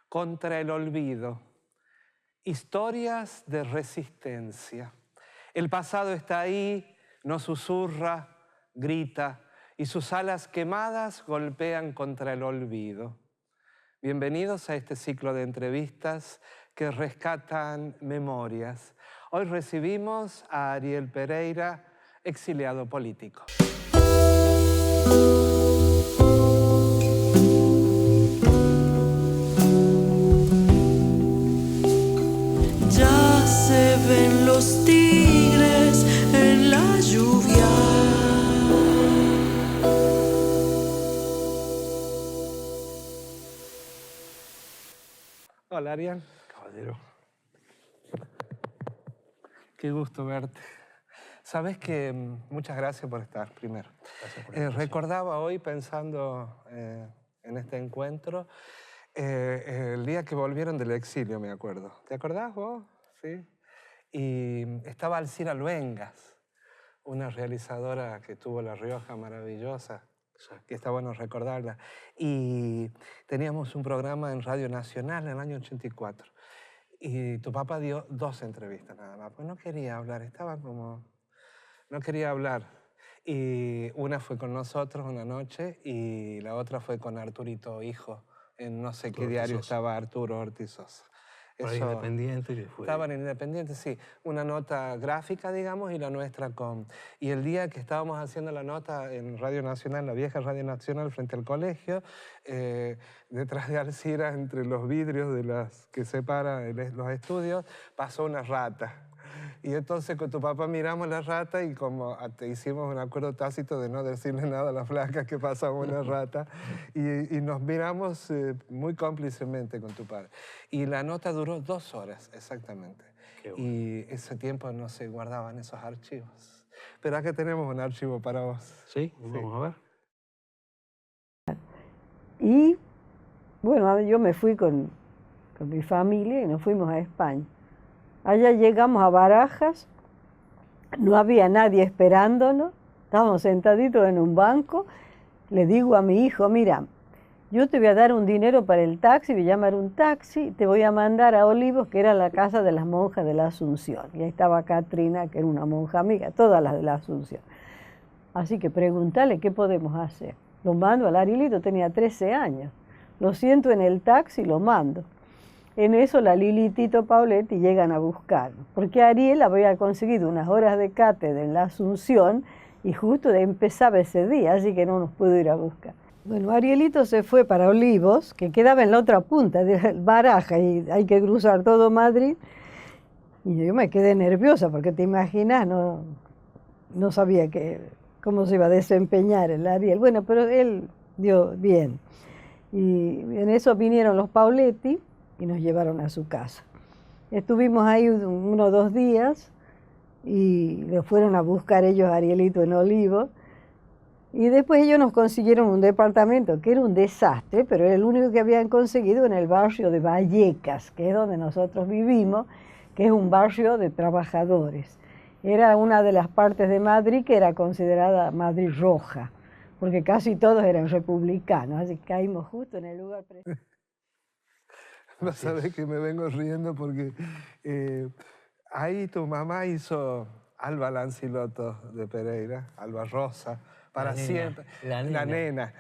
contra el olvido. Historias de resistencia. El pasado está ahí, nos susurra, grita, y sus alas quemadas golpean contra el olvido. Bienvenidos a este ciclo de entrevistas que rescatan memorias. Hoy recibimos a Ariel Pereira, exiliado político. Ya se ven los tigres en la lluvia. Hola, Ariel. Caballero. Qué gusto verte. Sabes que muchas gracias por estar, primero. Gracias por la invitación. Recordaba hoy, pensando en este encuentro, el día que volvieron del exilio, me acuerdo. ¿Te acordás vos? Sí. Y estaba Alcira Luengas, una realizadora que tuvo La Rioja maravillosa, que está bueno recordarla. Y teníamos un programa en Radio Nacional en el año 84. Y tu papá dio 2 entrevistas nada más, pues no quería hablar, estaba como... no quería hablar. Y una fue con nosotros una noche y la otra fue con Arturito Hijo. En no sé qué diario estaba Arturo Ortiz Sosa. Para Independiente que fue. Estaban en Independiente, sí. Una nota gráfica, digamos, y la nuestra con... Y el día que estábamos haciendo la nota en Radio Nacional, la vieja Radio Nacional, frente al colegio, detrás de Alcira, entre los vidrios de las que separan los estudios, pasó una rata. Y entonces con tu papá miramos la rata y como te hicimos un acuerdo tácito de no decirle nada a la flaca que pasaba una rata y nos miramos muy cómplicemente con tu padre. Y la nota duró 2 horas exactamente. Qué bueno. Y ese tiempo no se guardaban esos archivos. Pero acá tenemos un archivo para vos. ¿Sí? Vamos a ver. Y bueno, yo me fui con mi familia y nos fuimos a España. Allá llegamos a Barajas, no había nadie esperándonos, estábamos sentaditos en un banco. Le digo a mi hijo, mira, yo te voy a dar un dinero para el taxi, voy a llamar un taxi, te voy a mandar a Olivos, que era la casa de las monjas de la Asunción. Y ahí estaba Katrina, que era una monja amiga, todas las de la Asunción. Así que pregúntale qué podemos hacer. Lo mando al Arielito, tenía 13 años. Lo siento en el taxi y lo mando. En eso la Lili y Tito Pauletti llegan a buscarnos, porque Ariel había conseguido unas horas de cátedra en la Asunción y justo empezaba ese día, así que no nos pudo ir a buscar. Bueno, Arielito se fue para Olivos, que quedaba en la otra punta de Baraja y hay que cruzar todo Madrid. Y yo me quedé nerviosa porque te imaginas, no sabía cómo se iba a desempeñar el Ariel. Bueno, pero él dio bien. Y en eso vinieron los Pauletti y nos llevaron a su casa. Estuvimos ahí 1 o 2 días y lo fueron a buscar ellos a Arielito en Olivos. Y después ellos nos consiguieron un departamento que era un desastre, pero era el único que habían conseguido en el barrio de Vallecas, que es donde nosotros vivimos, que es un barrio de trabajadores. Era una de las partes de Madrid que era considerada Madrid roja, porque casi todos eran republicanos, así que caímos justo en el lugar preciso. No sabés que me vengo riendo porque ahí tu mamá hizo Alba Lanciloto de Pereira, Alba Rosa, para siempre. La nena.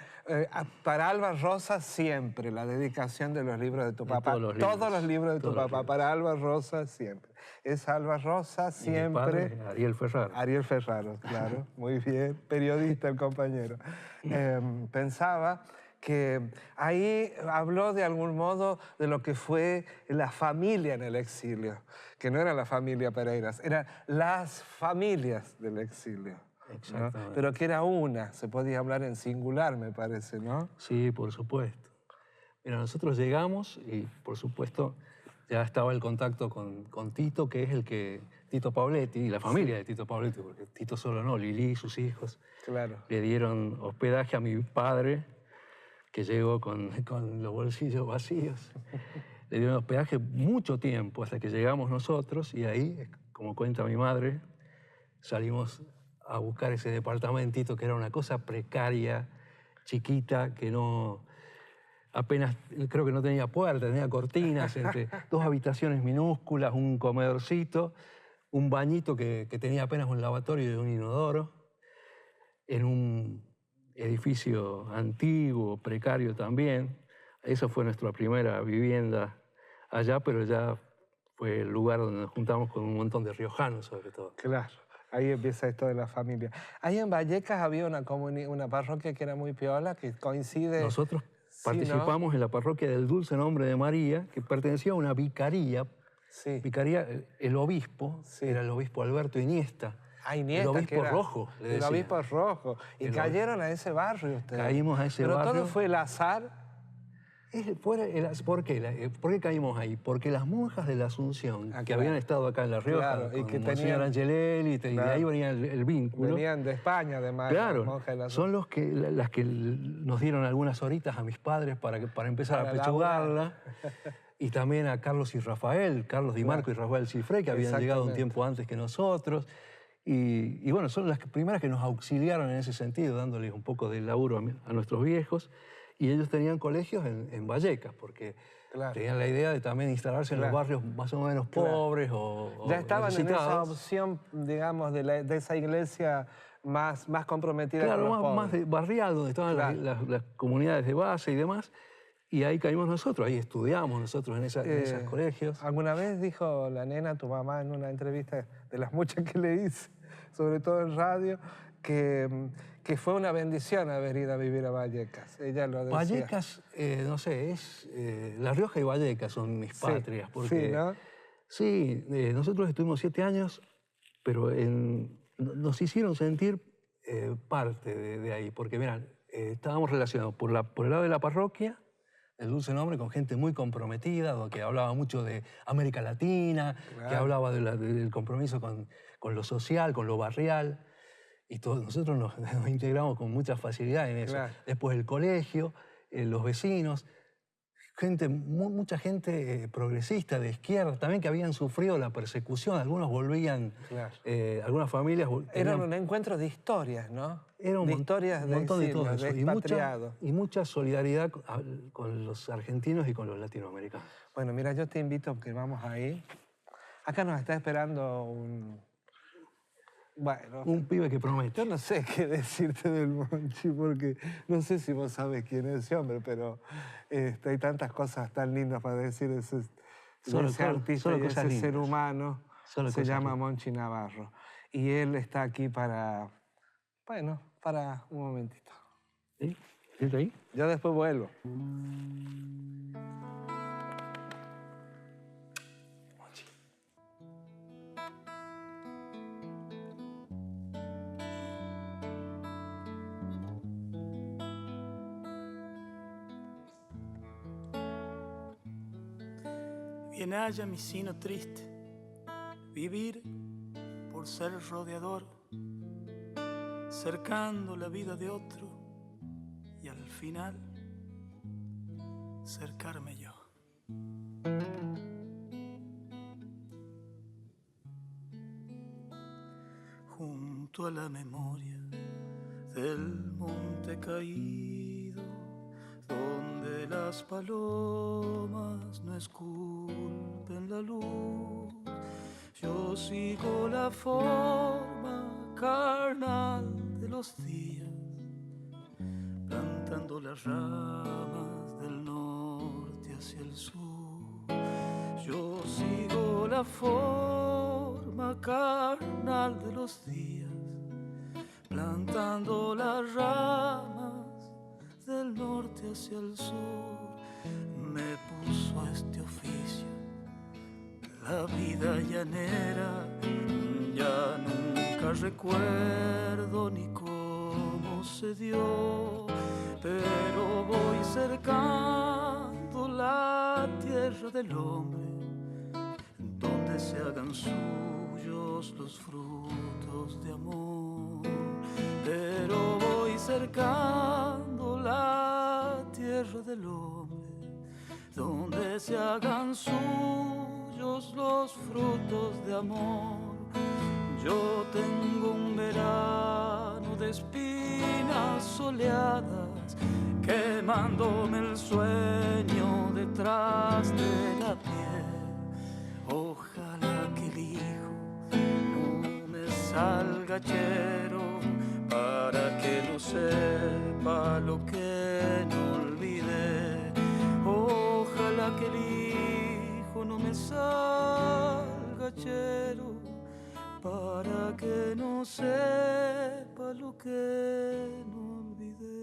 Para Alba Rosa siempre, la dedicación de los libros de tu papá. Todos los libros de tu papá, para Alba Rosa siempre. Es Alba Rosa siempre. Y mi padre, Ariel Ferraro. Ariel Ferraro, claro, muy bien, periodista el compañero. Pensaba que ahí habló de algún modo de lo que fue la familia en el exilio, que no era la familia Pereiras, eran las familias del exilio. Exactamente. ¿No? Pero que era una, se podía hablar en singular, me parece, ¿no? Sí, por supuesto. Mira, nosotros llegamos y, por supuesto, ya estaba el contacto con Tito, que es el que... Tito Pauletti y la familia de Tito Pauletti, porque Tito solo no, Lili y sus hijos. Claro. Le dieron hospedaje a mi padre, que llegó con los bolsillos vacíos. Le dieron hospedaje mucho tiempo hasta que llegamos nosotros y ahí, como cuenta mi madre, salimos a buscar ese departamentito que era una cosa precaria, chiquita, que no... apenas, creo que no tenía puerta, tenía cortinas, entre 2 habitaciones minúsculas, un comedorcito, un bañito que tenía apenas un lavatorio y un inodoro, en un edificio antiguo, precario también. Esa fue nuestra primera vivienda allá, pero ya fue el lugar donde nos juntamos con un montón de riojanos, sobre todo. Claro, ahí empieza esto de la familia. Ahí en Vallecas había una parroquia que era muy piola, que coincide... Nosotros Sí, participamos en la parroquia del Dulce Nombre de María, que pertenecía a una vicaría. Sí. Vicaría, el obispo, Sí. era el obispo Alberto Iniesta. Ah, Iniesta, el obispo que era rojo, le el decían. obispo rojo. Y El cayeron a ese barrio ustedes. Caímos a ese Pero barrio. todo fue el azar. ¿Por qué caímos ahí? Porque las monjas de la Asunción, que claro. habían estado acá en La Rioja, Claro, y con que Monseñor tenían- Angelelli, y de Claro. ahí venía el vínculo. Venían de España, además. Claro, las monjas de la- son las que nos dieron algunas horitas a mis padres para empezar Para a pechugarla. Y también a Carlos y Rafael, Carlos Di Marco y Rafael Cifré, que habían llegado un Exactamente. tiempo antes que nosotros. Y bueno, son las primeras que nos auxiliaron en ese sentido, dándoles un poco de laburo a nuestros viejos. Y ellos tenían colegios en Vallecas, porque Claro. tenían la idea de también instalarse en los Claro. barrios más o menos Claro. pobres o Ya estaban en esa necesitados. opción, digamos, de esa iglesia más comprometida Claro, con los más pobres. de barrial, donde estaban Claro. las comunidades de base y demás. Y ahí caímos nosotros, ahí estudiamos nosotros en esos colegios. Alguna vez dijo la nena, tu mamá, en una entrevista de las muchas que le hice, sobre todo en radio, que fue una bendición haber ido a vivir a Vallecas. Ella lo decía. Vallecas, no sé, La Rioja y Vallecas son mis Sí, patrias. Porque, sí, ¿no? Sí, nosotros estuvimos 7 años, pero nos hicieron sentir parte de ahí. Porque, mirá, estábamos relacionados por el lado de la parroquia, el Dulce Nombre, con gente muy comprometida, que hablaba mucho de América Latina, que hablaba del compromiso con lo social, con lo barrial. Y nosotros nos integramos con mucha facilidad en eso. Claro. Después el colegio, los vecinos, mucha gente progresista, de izquierda, también que habían sufrido la persecución. Algunos volvían, Claro. Algunas familias... Eran un encuentro de historias, ¿no? Era de historias de montón de exilio, todo eso. de expatriados. Y mucha solidaridad con los argentinos y con los latinoamericanos. Bueno, mira, yo te invito a que vamos ahí. Acá nos está esperando un... Bueno, Un pibe que promete. yo no sé qué decirte del Monchi, porque no sé si vos sabes quién es ese hombre, pero hay tantas cosas tan lindas para decir de ese artista solo y cosas ese ser lindas. humano. Solo Se cosas llama lindas. Monchi Navarro. Y él está aquí para un momentito. ¿Sí? ¿Siente ahí? Yo después vuelvo. Bien haya mi sino triste, vivir por ser rodeador, cercando la vida de otro y al final cercarme yo. Junto a la memoria del monte caído, donde las palomas no esculpen la luz, yo sigo la forma carnal de los días, plantando las ramas del norte hacia el sur. Yo sigo la forma carnal de los días, plantando las ramas del norte hacia el sur. Me puso a este oficio la vida llanera, ya nunca recuerdo ni cómo se dio, pero voy cercando la tierra del hombre, donde se hagan suyos los frutos de amor. Pero voy cercando la tierra del hombre, donde se hagan suyos los frutos de amor. Yo tengo un verano de espinas soleadas quemándome el sueño detrás de la piel. Ojalá que el hijo no me salga chero, para que no sepa lo que no olvidé. Ojalá que el hijo no me salga chero, para que no sepa lo que no olvidé.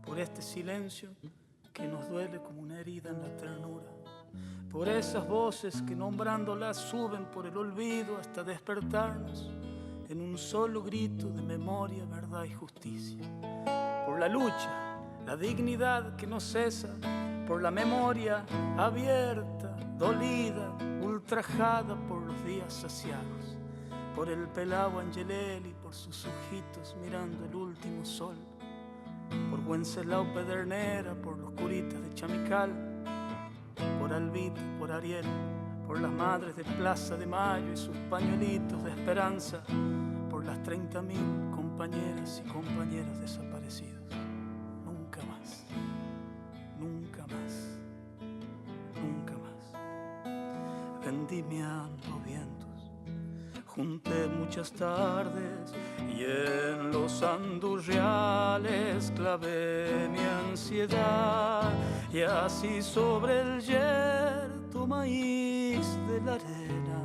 Por este silencio que nos duele como una herida en la ternura, por esas voces que nombrándolas suben por el olvido hasta despertarnos en un solo grito de memoria, verdad y justicia, por la lucha, la dignidad que no cesa, por la memoria abierta, dolida, ultrajada por los días saciados, por el pelao Angelelli, por sus ojitos mirando el último sol, por Wenceslao Pedernera, por los curitas de Chamical, por Albita, por Ariel, por las madres de Plaza de Mayo y sus pañuelitos de esperanza, por las 30.000 compañeras y compañeros desaparecidos. Nunca más, nunca más, nunca más. Vendimiando vientos, junté muchas tardes y en los andurriales clavé mi ansiedad, y así sobre el yerto maíz de la arena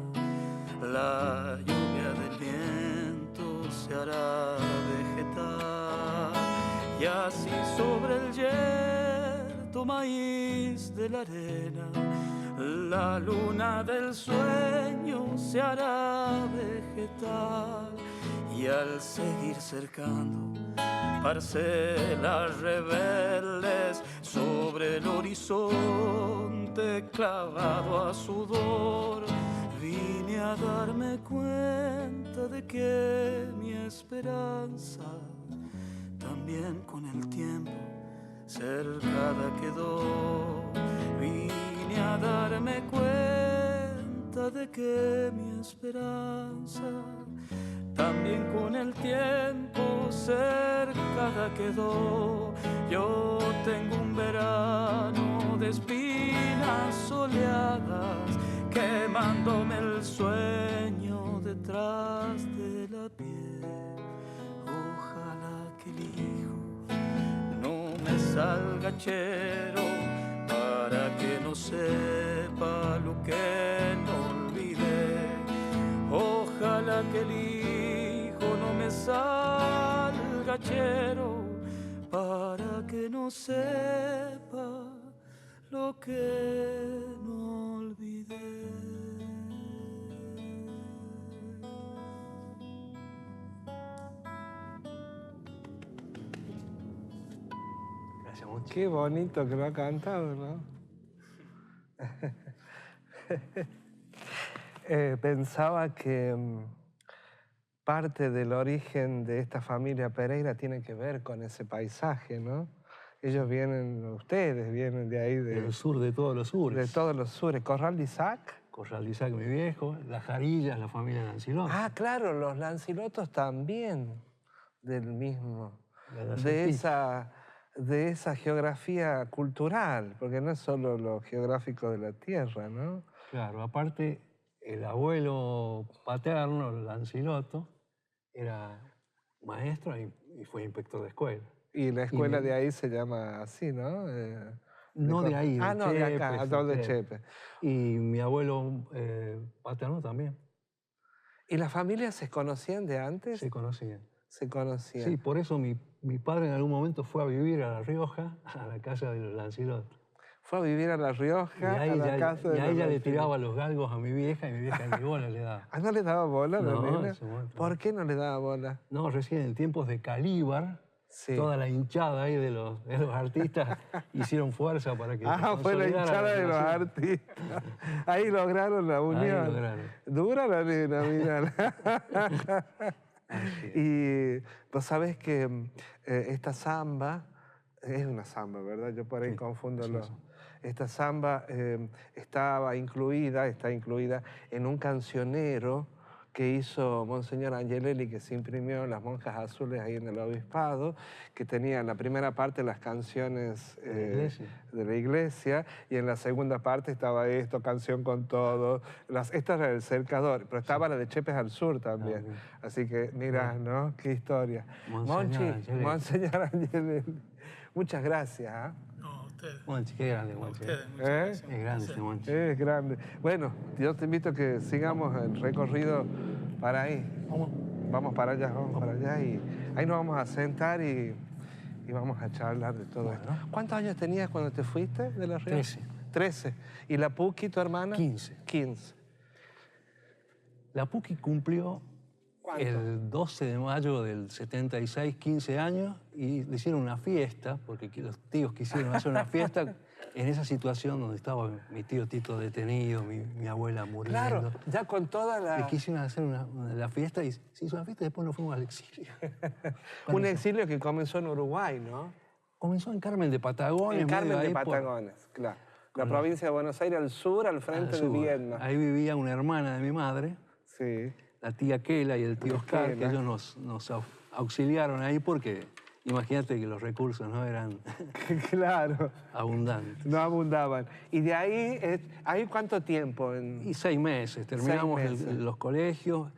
la lluvia del viento se hará vegetal, y así sobre el yerto maíz de la arena la luna del sueño se hará vegetal, y al seguir cercando parcelas rebeldes sobre el horizonte clavado a sudor, vine a darme cuenta de que mi esperanza también con el tiempo cercada quedó. Vine a darme cuenta de que mi esperanza también con el tiempo cercada quedó. Yo tengo un verano de espinas soleadas, quemándome el sueño detrás de la piel. Ojalá que el hijo no me salga chero, para que no sepa lo que no olvidé. Ojalá que el hijo no me salga chero, para que no sepa lo que no olvidé. Gracias mucho. Qué bonito que lo ha cantado, ¿no? Pensaba que parte del origen de esta familia Pereira tiene que ver con ese paisaje, ¿no? Ellos vienen, ustedes vienen de ahí, Del sur de todos los sures. de todos los sures. ¿Corral de Isaac? Corral de Isaac, mi viejo, las Jarillas, la familia Lancilot. Ah, claro, los Lancilotos también del mismo, de esa geografía cultural, porque no es solo lo geográfico de la tierra, ¿no? Claro, aparte, el abuelo paterno, Lancilotto, era maestro y fue inspector de escuela. Y la escuela de ahí se llama así, ¿no? No de ahí, Ah, no, de acá, de Chepe. Chepe. Y mi abuelo paterno también. ¿Y las familias se conocían de antes? Se conocían. Se conocían. Sí, por eso mi padre en algún momento fue a vivir a La Rioja, a la casa de los Lancilotto. Fue a vivir a La Rioja, a la casa de y los a ella le Lancilotto. tiraba los galgos a mi vieja y mi vieja ni bola le daba. Ah, ¿no le daba bola a la No, nena? en ese momento no. ¿Por qué no le daba bola? No, recién en tiempos de Calíbar, Sí. Toda la hinchada ahí de los artistas hicieron fuerza para que se fue la consolidara hinchada de los relación. artistas. Ahí lograron la unión. lograron. Dura la nena, mirá. Así es. Y vos sabés que esta samba, es una samba, ¿verdad? Yo por ahí Sí, confundo es una los... samba. Esta samba está incluida en un cancionero que hizo Monseñor Angelelli, que se imprimió en las Monjas Azules ahí en el Obispado, que tenía en la primera parte las canciones de la iglesia, y en la segunda parte estaba esto, Canción con Todo. Esta era del Cercador, pero estaba la de Chepes al Sur también. bien. Así que mira, ¿no? Qué historia. Monseñor Angelelli. Monseñor Angelelli. Muchas gracias. ¿Ah? No, ustedes. Monchi, qué grande, Monchi. Ustedes, muchas ¿Eh? gracias. Es grande ese Monchi. Es grande. Bueno, yo te invito a que sigamos el recorrido para ahí. Vamos para allá, y ahí nos vamos a sentar y vamos a charlar de todo esto. ¿Cuántos años tenías cuando te fuiste de La Rioja? 13. 13. ¿Y la Puki, tu hermana? 15. 15. La Puki cumplió ¿Cuánto? el 12 de mayo del 76, 15 años, y le hicieron una fiesta, porque los tíos quisieron hacer una fiesta en esa situación donde estaba mi tío Tito detenido, mi abuela muriendo. Claro, ya con toda Le la... quisieron hacer la fiesta y se hizo la fiesta y después nos fuimos al exilio. Un exilio que comenzó en Uruguay, ¿no? Comenzó en Carmen de Patagones. En Carmen medio de ahí por- Patagones, claro. La provincia de Buenos Aires al sur, al al frente de sur. Viedma. Ahí vivía una hermana de mi madre, Sí. la tía Kela y el tío Oscar, que Kela. ellos nos auxiliaron ahí porque imagínate que los recursos no eran Claro, abundantes. no abundaban. Y de ahí, ¿ahí cuánto tiempo? Y 6 meses, terminamos 6 meses. los colegios.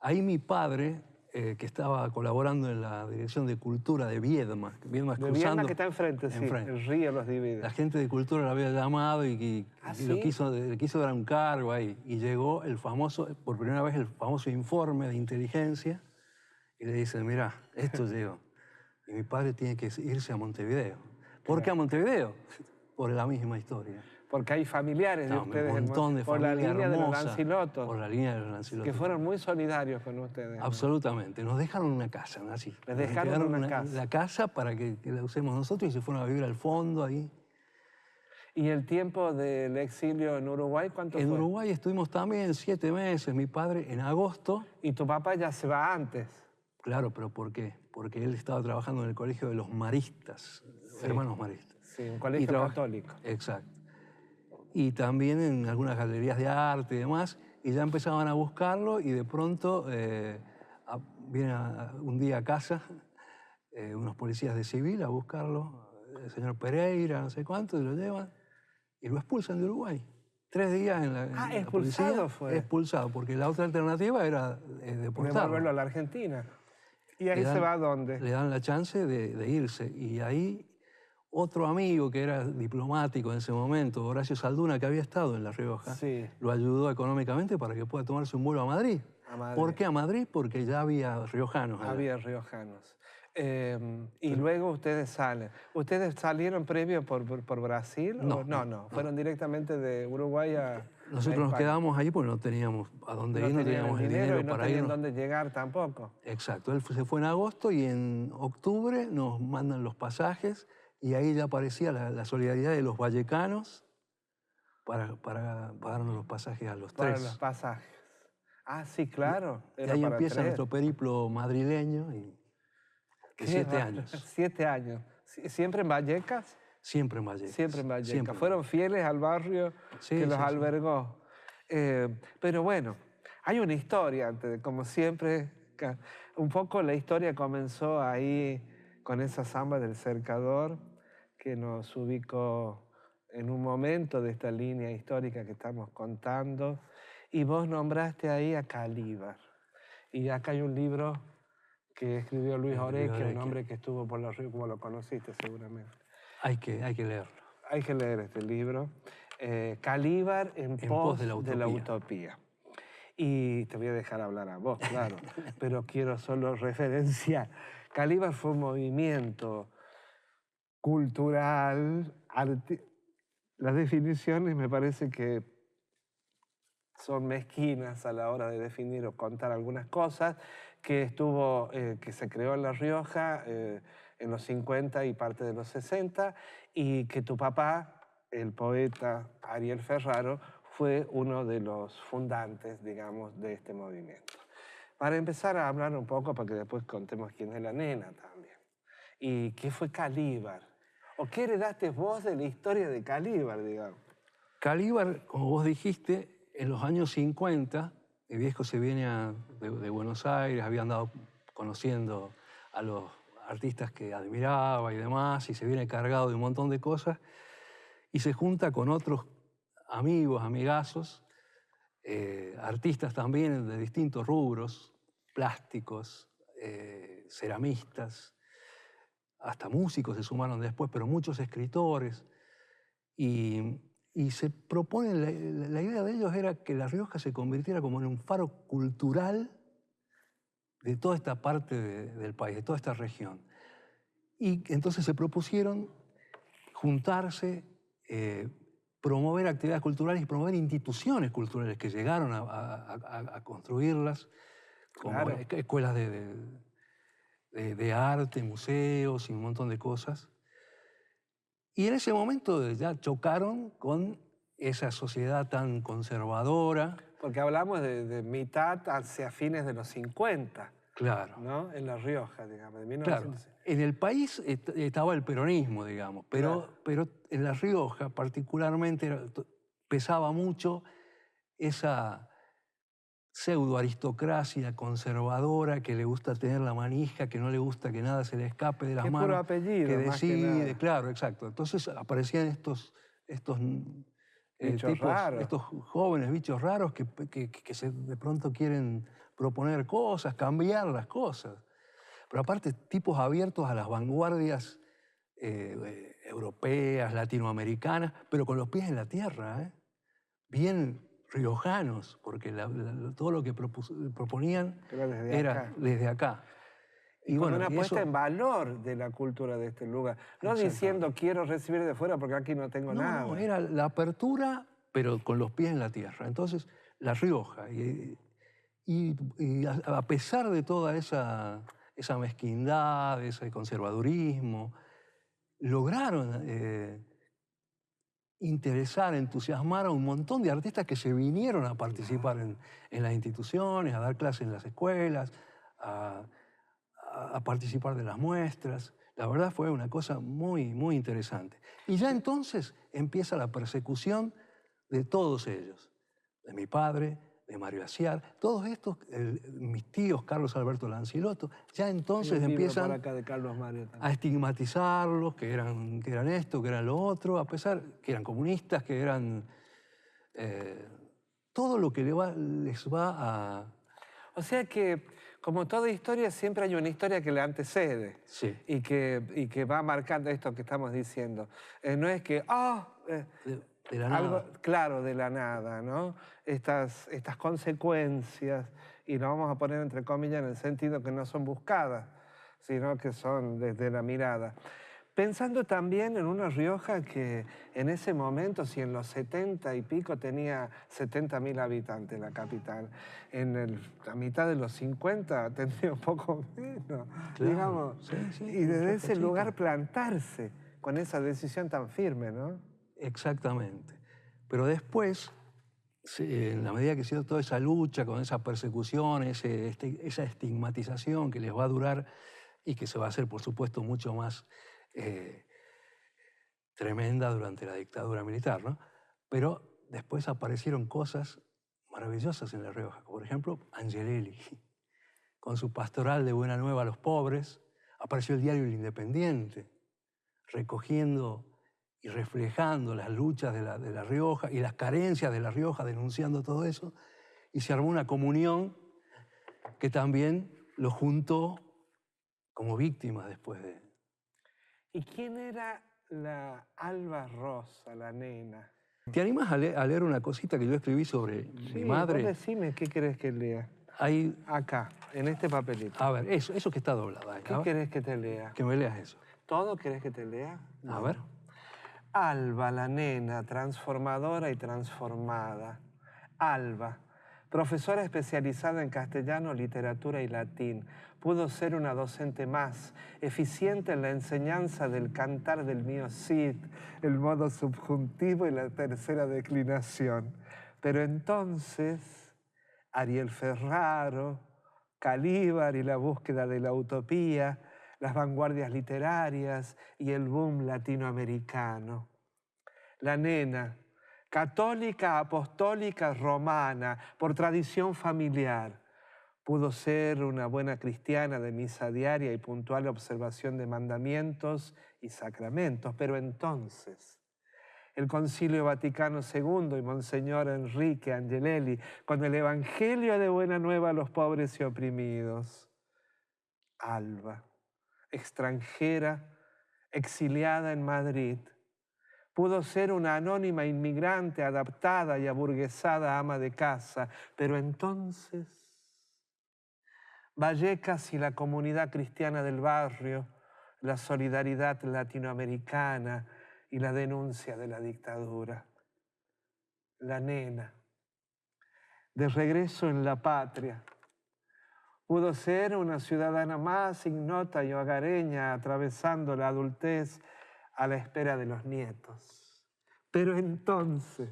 Ahí mi padre, que estaba colaborando en la Dirección de Cultura de Viedma, Viedma es De cruzando... Viedma que está enfrente, sí. enfrente. El río los divide. La gente de Cultura lo había llamado y ¿Ah, lo sí? le quiso dar un cargo ahí. Y llegó el famoso, por primera vez, el famoso informe de inteligencia. Y le dicen, mira, esto llegó. Y mi padre tiene que irse a Montevideo. ¿Por qué a Montevideo? Por la misma historia. Porque hay familiares de No, ustedes. un montón de por la familia línea de los hermosa, Lanzilotos. Por la línea de los Lanzilotos. Que fueron muy solidarios con ustedes. ¿no? Absolutamente. Nos dejaron una casa, así. Les Nos dejaron entregaron una casa. La casa para que la usemos nosotros y se fueron a vivir al fondo ahí. ¿Y el tiempo del exilio en Uruguay cuánto En fue? Uruguay estuvimos también 7 meses. Mi padre, en agosto... Y tu papá ya se va antes. Claro, pero ¿por qué? Porque él estaba trabajando en el colegio de los maristas, hermanos maristas. Sí, un colegio católico. Exacto. Y también en algunas galerías de arte y demás, y ya empezaban a buscarlo y de pronto viene un día a casa unos policías de civil a buscarlo, el señor Pereira, no sé cuánto, y lo llevan y lo expulsan de Uruguay. 3 días en la expulsado policía, fue. Expulsado, porque la otra alternativa era deportarlo. Devolverlo a la Argentina. ¿Y ahí Le dan- se va a dónde? Le dan la chance de irse. Y ahí otro amigo que era diplomático en ese momento, Horacio Salduna, que había estado en La Rioja, Sí. lo ayudó económicamente para que pueda tomarse un vuelo a Madrid. A Madrid. ¿Por qué a Madrid? Porque ya había riojanos allá. Había riojanos. Y luego ustedes salen. ¿Ustedes salieron previo por Brasil? No, ¿O no. Fueron directamente de Uruguay a Nosotros nos España. quedamos ahí porque no teníamos a dónde ir, no teníamos el dinero y no para tenían irnos. dónde llegar tampoco. Exacto, él se fue en agosto y en octubre nos mandan los pasajes y ahí ya aparecía la solidaridad de los vallecanos para pagarnos los pasajes a los Para 3. los pasajes. Ah, sí, claro. Y Era ahí para empieza 3. nuestro periplo madrileño y de 7 años. 7 años. ¿Siempre en Vallecas? Siempre en Vallecas. Siempre en Vallecas. Siempre. Fueron fieles al barrio Sí, que los sí, sí. albergó. Pero bueno, hay una historia antes, como siempre. Un poco la historia comenzó ahí con esa samba del Cercador que nos ubicó en un momento de esta línea histórica que estamos contando. Y vos nombraste ahí a Calíbar. Y acá hay un libro que escribió Luis Oreque, un Oreque. hombre que estuvo por la Río, como lo conociste seguramente. Hay que leerlo. Hay que leer este libro. Calíbar en pos de la utopía. Y te voy a dejar hablar a vos, claro, pero quiero solo referenciar. Calíbar fue un movimiento cultural, las definiciones me parece que son mezquinas a la hora de definir o contar algunas cosas, que se creó en La Rioja en los 50 y parte de los 60, y que tu papá, el poeta Ariel Ferraro, fue uno de los fundantes, digamos, de este movimiento. Para empezar a hablar un poco, para que después contemos quién es la nena también. ¿Y qué fue Calíbar? ¿O qué heredaste vos de la historia de Calíbar, digamos? Calíbar, como vos dijiste, en los años 50, mi viejo se viene de Buenos Aires, había andado conociendo a los artistas que admiraba y demás, y se viene cargado de un montón de cosas, y se junta con otros amigos, amigazos, artistas también de distintos rubros, plásticos, ceramistas, hasta músicos se sumaron después, pero muchos escritores. Y se propone, la idea de ellos era que La Rioja se convirtiera como en un faro cultural de toda esta parte del país, de toda esta región. Y entonces se propusieron juntarse, promover actividades culturales y promover instituciones culturales que llegaron a construirlas, como Claro. escuelas de arte, museos y un montón de cosas. Y en ese momento ya chocaron con esa sociedad tan conservadora. Porque hablamos de mitad hacia fines de los 50, Claro. ¿no? En La Rioja, digamos, de Claro, 1950. en el país estaba el peronismo, digamos, pero, Claro. pero en La Rioja particularmente pesaba mucho esa pseudo-aristocracia conservadora que le gusta tener la manija, que no le gusta que nada se le escape de las Qué manos. puro apellido, que más que decide, nada. claro, exacto. Entonces aparecían estos Bichos raros. estos jóvenes bichos raros que de pronto quieren proponer cosas, cambiar las cosas. Pero aparte, tipos abiertos a las vanguardias europeas, latinoamericanas, pero con los pies en la tierra, ¿eh? Bien riojanos, porque todo lo que proponían era desde acá. Y con bueno, una y puesta eso- en valor de la cultura de este lugar. No diciendo quiero recibir de fuera porque aquí no tengo nada. No, era la apertura, pero con los pies en la tierra. Entonces, La Rioja, y a pesar de toda esa mezquindad, ese conservadurismo, lograron interesar, entusiasmar a un montón de artistas que se vinieron a participar en las instituciones, a dar clases en las escuelas, a participar de las muestras. La verdad fue una cosa muy, muy interesante. Y ya entonces empieza la persecución de todos ellos, de mi padre, de Mario Aciar, todos estos, mis tíos, Carlos Alberto Lancilotto, ya entonces Hay un libro empiezan por acá de Carlos Mario también. a estigmatizarlos, que eran esto, que eran lo otro, a pesar que eran comunistas, que eran todo lo que les va a... O sea que, como toda historia, siempre hay una historia que le antecede. Sí. Y que va marcando esto que estamos diciendo. No es que, De la algo, nada. claro, de la nada, ¿no? Estas consecuencias, y lo vamos a poner entre comillas en el sentido que no son buscadas, sino que son desde la mirada. Pensando también en una Rioja que en ese momento, si en los 70 y pico tenía 70.000 habitantes la capital, la mitad de los 50 tendría un poco menos, Claro, digamos. sí, Y desde Rioja ese chica. lugar plantarse con esa decisión tan firme, ¿no? Exactamente. Pero después, en la medida que se dio toda esa lucha con esa persecución, esa estigmatización que les va a durar y que se va a hacer, por supuesto, mucho más tremenda durante la dictadura militar, ¿no? Pero después aparecieron cosas maravillosas en La Rioja. Por ejemplo, Angelelli, con su pastoral de Buena Nueva a los pobres. Apareció el diario El Independiente, recogiendo y reflejando las luchas de la Rioja y las carencias de La Rioja, denunciando todo eso. Y se armó una comunión que también los juntó como víctimas después de... ¿Y quién era la Alba Rosa, la nena? ¿Te animas a leer una cosita que yo escribí sobre mi madre? Vos decime qué querés que lea. Hay, Acá, en este papelito. a ver, eso que está doblado ahí. ¿Qué querés que te lea? Que me leas eso. ¿Todo querés que te lea? A ver. Alba, la nena, transformadora y transformada. Alba, profesora especializada en castellano, literatura y latín, pudo ser una docente más, eficiente en la enseñanza del cantar del mío Cid, el modo subjuntivo y la tercera declinación. Pero entonces, Ariel Ferraro, Calíbar y la búsqueda de la utopía, las vanguardias literarias y el boom latinoamericano. La nena, católica, apostólica, romana, por tradición familiar, pudo ser una buena cristiana de misa diaria y puntual observación de mandamientos y sacramentos. Pero entonces, el Concilio Vaticano II y Monseñor Enrique Angelelli, con el Evangelio de Buena Nueva a los pobres y oprimidos. Alba, extranjera, exiliada en Madrid, pudo ser una anónima inmigrante adaptada y aburguesada ama de casa, pero entonces Vallecas y la comunidad cristiana del barrio, la solidaridad latinoamericana y la denuncia de la dictadura. La nena, de regreso en la patria, pudo ser una ciudadana más ignota y hogareña, atravesando la adultez a la espera de los nietos. Pero entonces,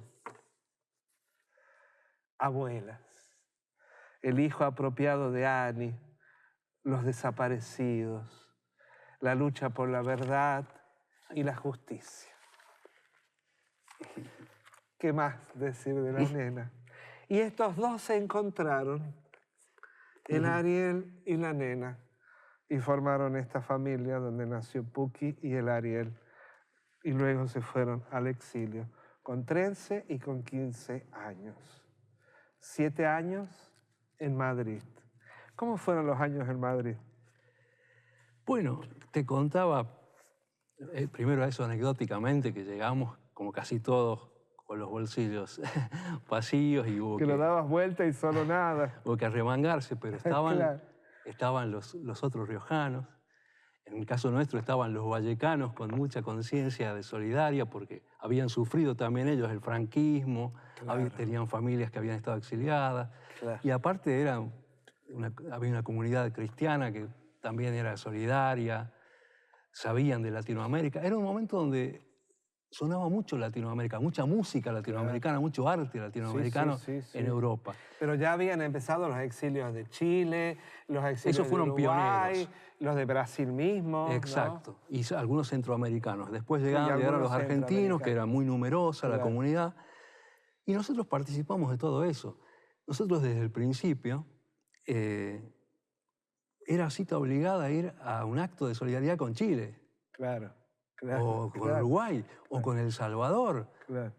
abuelas, el hijo apropiado de Annie, los desaparecidos, la lucha por la verdad y la justicia. ¿Qué más decir de la nena? Y estos dos se encontraron, el Ariel y la nena, y formaron esta familia donde nació Puki y el Ariel. Y luego se fueron al exilio, con 13 y con 15 años. 7 años en Madrid. ¿Cómo fueron los años en Madrid? Bueno, te contaba primero eso anecdóticamente, que llegamos como casi todos con los bolsillos vacíos y hubo que lo dabas vuelta y solo nada. Hubo que arremangarse, pero estaban, Claro. estaban los otros riojanos. En el caso nuestro estaban los vallecanos con mucha conciencia de solidaria porque habían sufrido también ellos el franquismo, Claro. tenían familias que habían estado exiliadas. Claro. Y aparte había una comunidad cristiana que también era solidaria, sabían de Latinoamérica. Era un momento donde sonaba mucho Latinoamérica, mucha música latinoamericana, mucho arte latinoamericano sí. en Europa. Pero ya habían empezado los exilios de Chile, los exilios Esos fueron de Uruguay, pioneros. Los de Brasil mismo. Exacto. ¿no? Y algunos centroamericanos. Después Sí, llegaron algunos los argentinos, que era muy numerosa la Claro. comunidad. Y nosotros participamos de todo eso. Nosotros desde el principio era cita obligada a ir a un acto de solidaridad con Chile. Claro. O con Uruguay, o con El Salvador. Claro.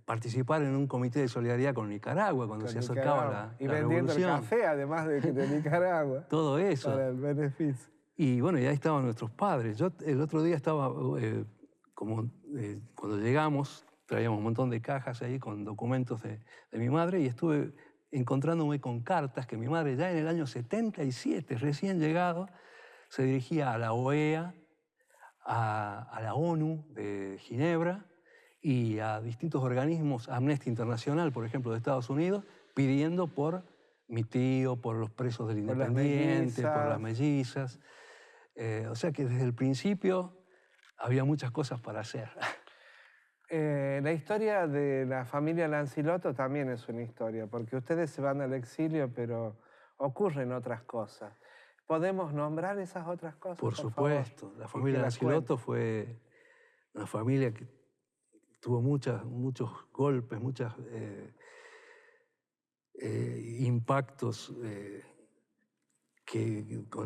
Participar en un comité de solidaridad con Nicaragua cuando Con se acercaba Nicaragua. la Y vendiendo revolución. el café, además de Nicaragua. Todo eso. Para el beneficio. Y bueno, ya estaban nuestros padres. Yo el otro día estaba, cuando llegamos, traíamos un montón de cajas ahí con documentos de mi madre y estuve encontrándome con cartas que mi madre ya en el año 77, recién llegado, se dirigía a la OEA, a la ONU de Ginebra y a distintos organismos, Amnesty Internacional, por ejemplo, de Estados Unidos, pidiendo por mi tío, por los presos del Por las Independiente, por mellizas. las mellizas. O sea que desde el principio había muchas cosas para hacer. La historia de la familia Lancilotto también es una historia, porque ustedes se van al exilio, pero ocurren otras cosas. ¿Podemos nombrar esas otras cosas? Por supuesto. Favor? La familia Lancilotto fue una familia que tuvo muchos golpes, muchos impactos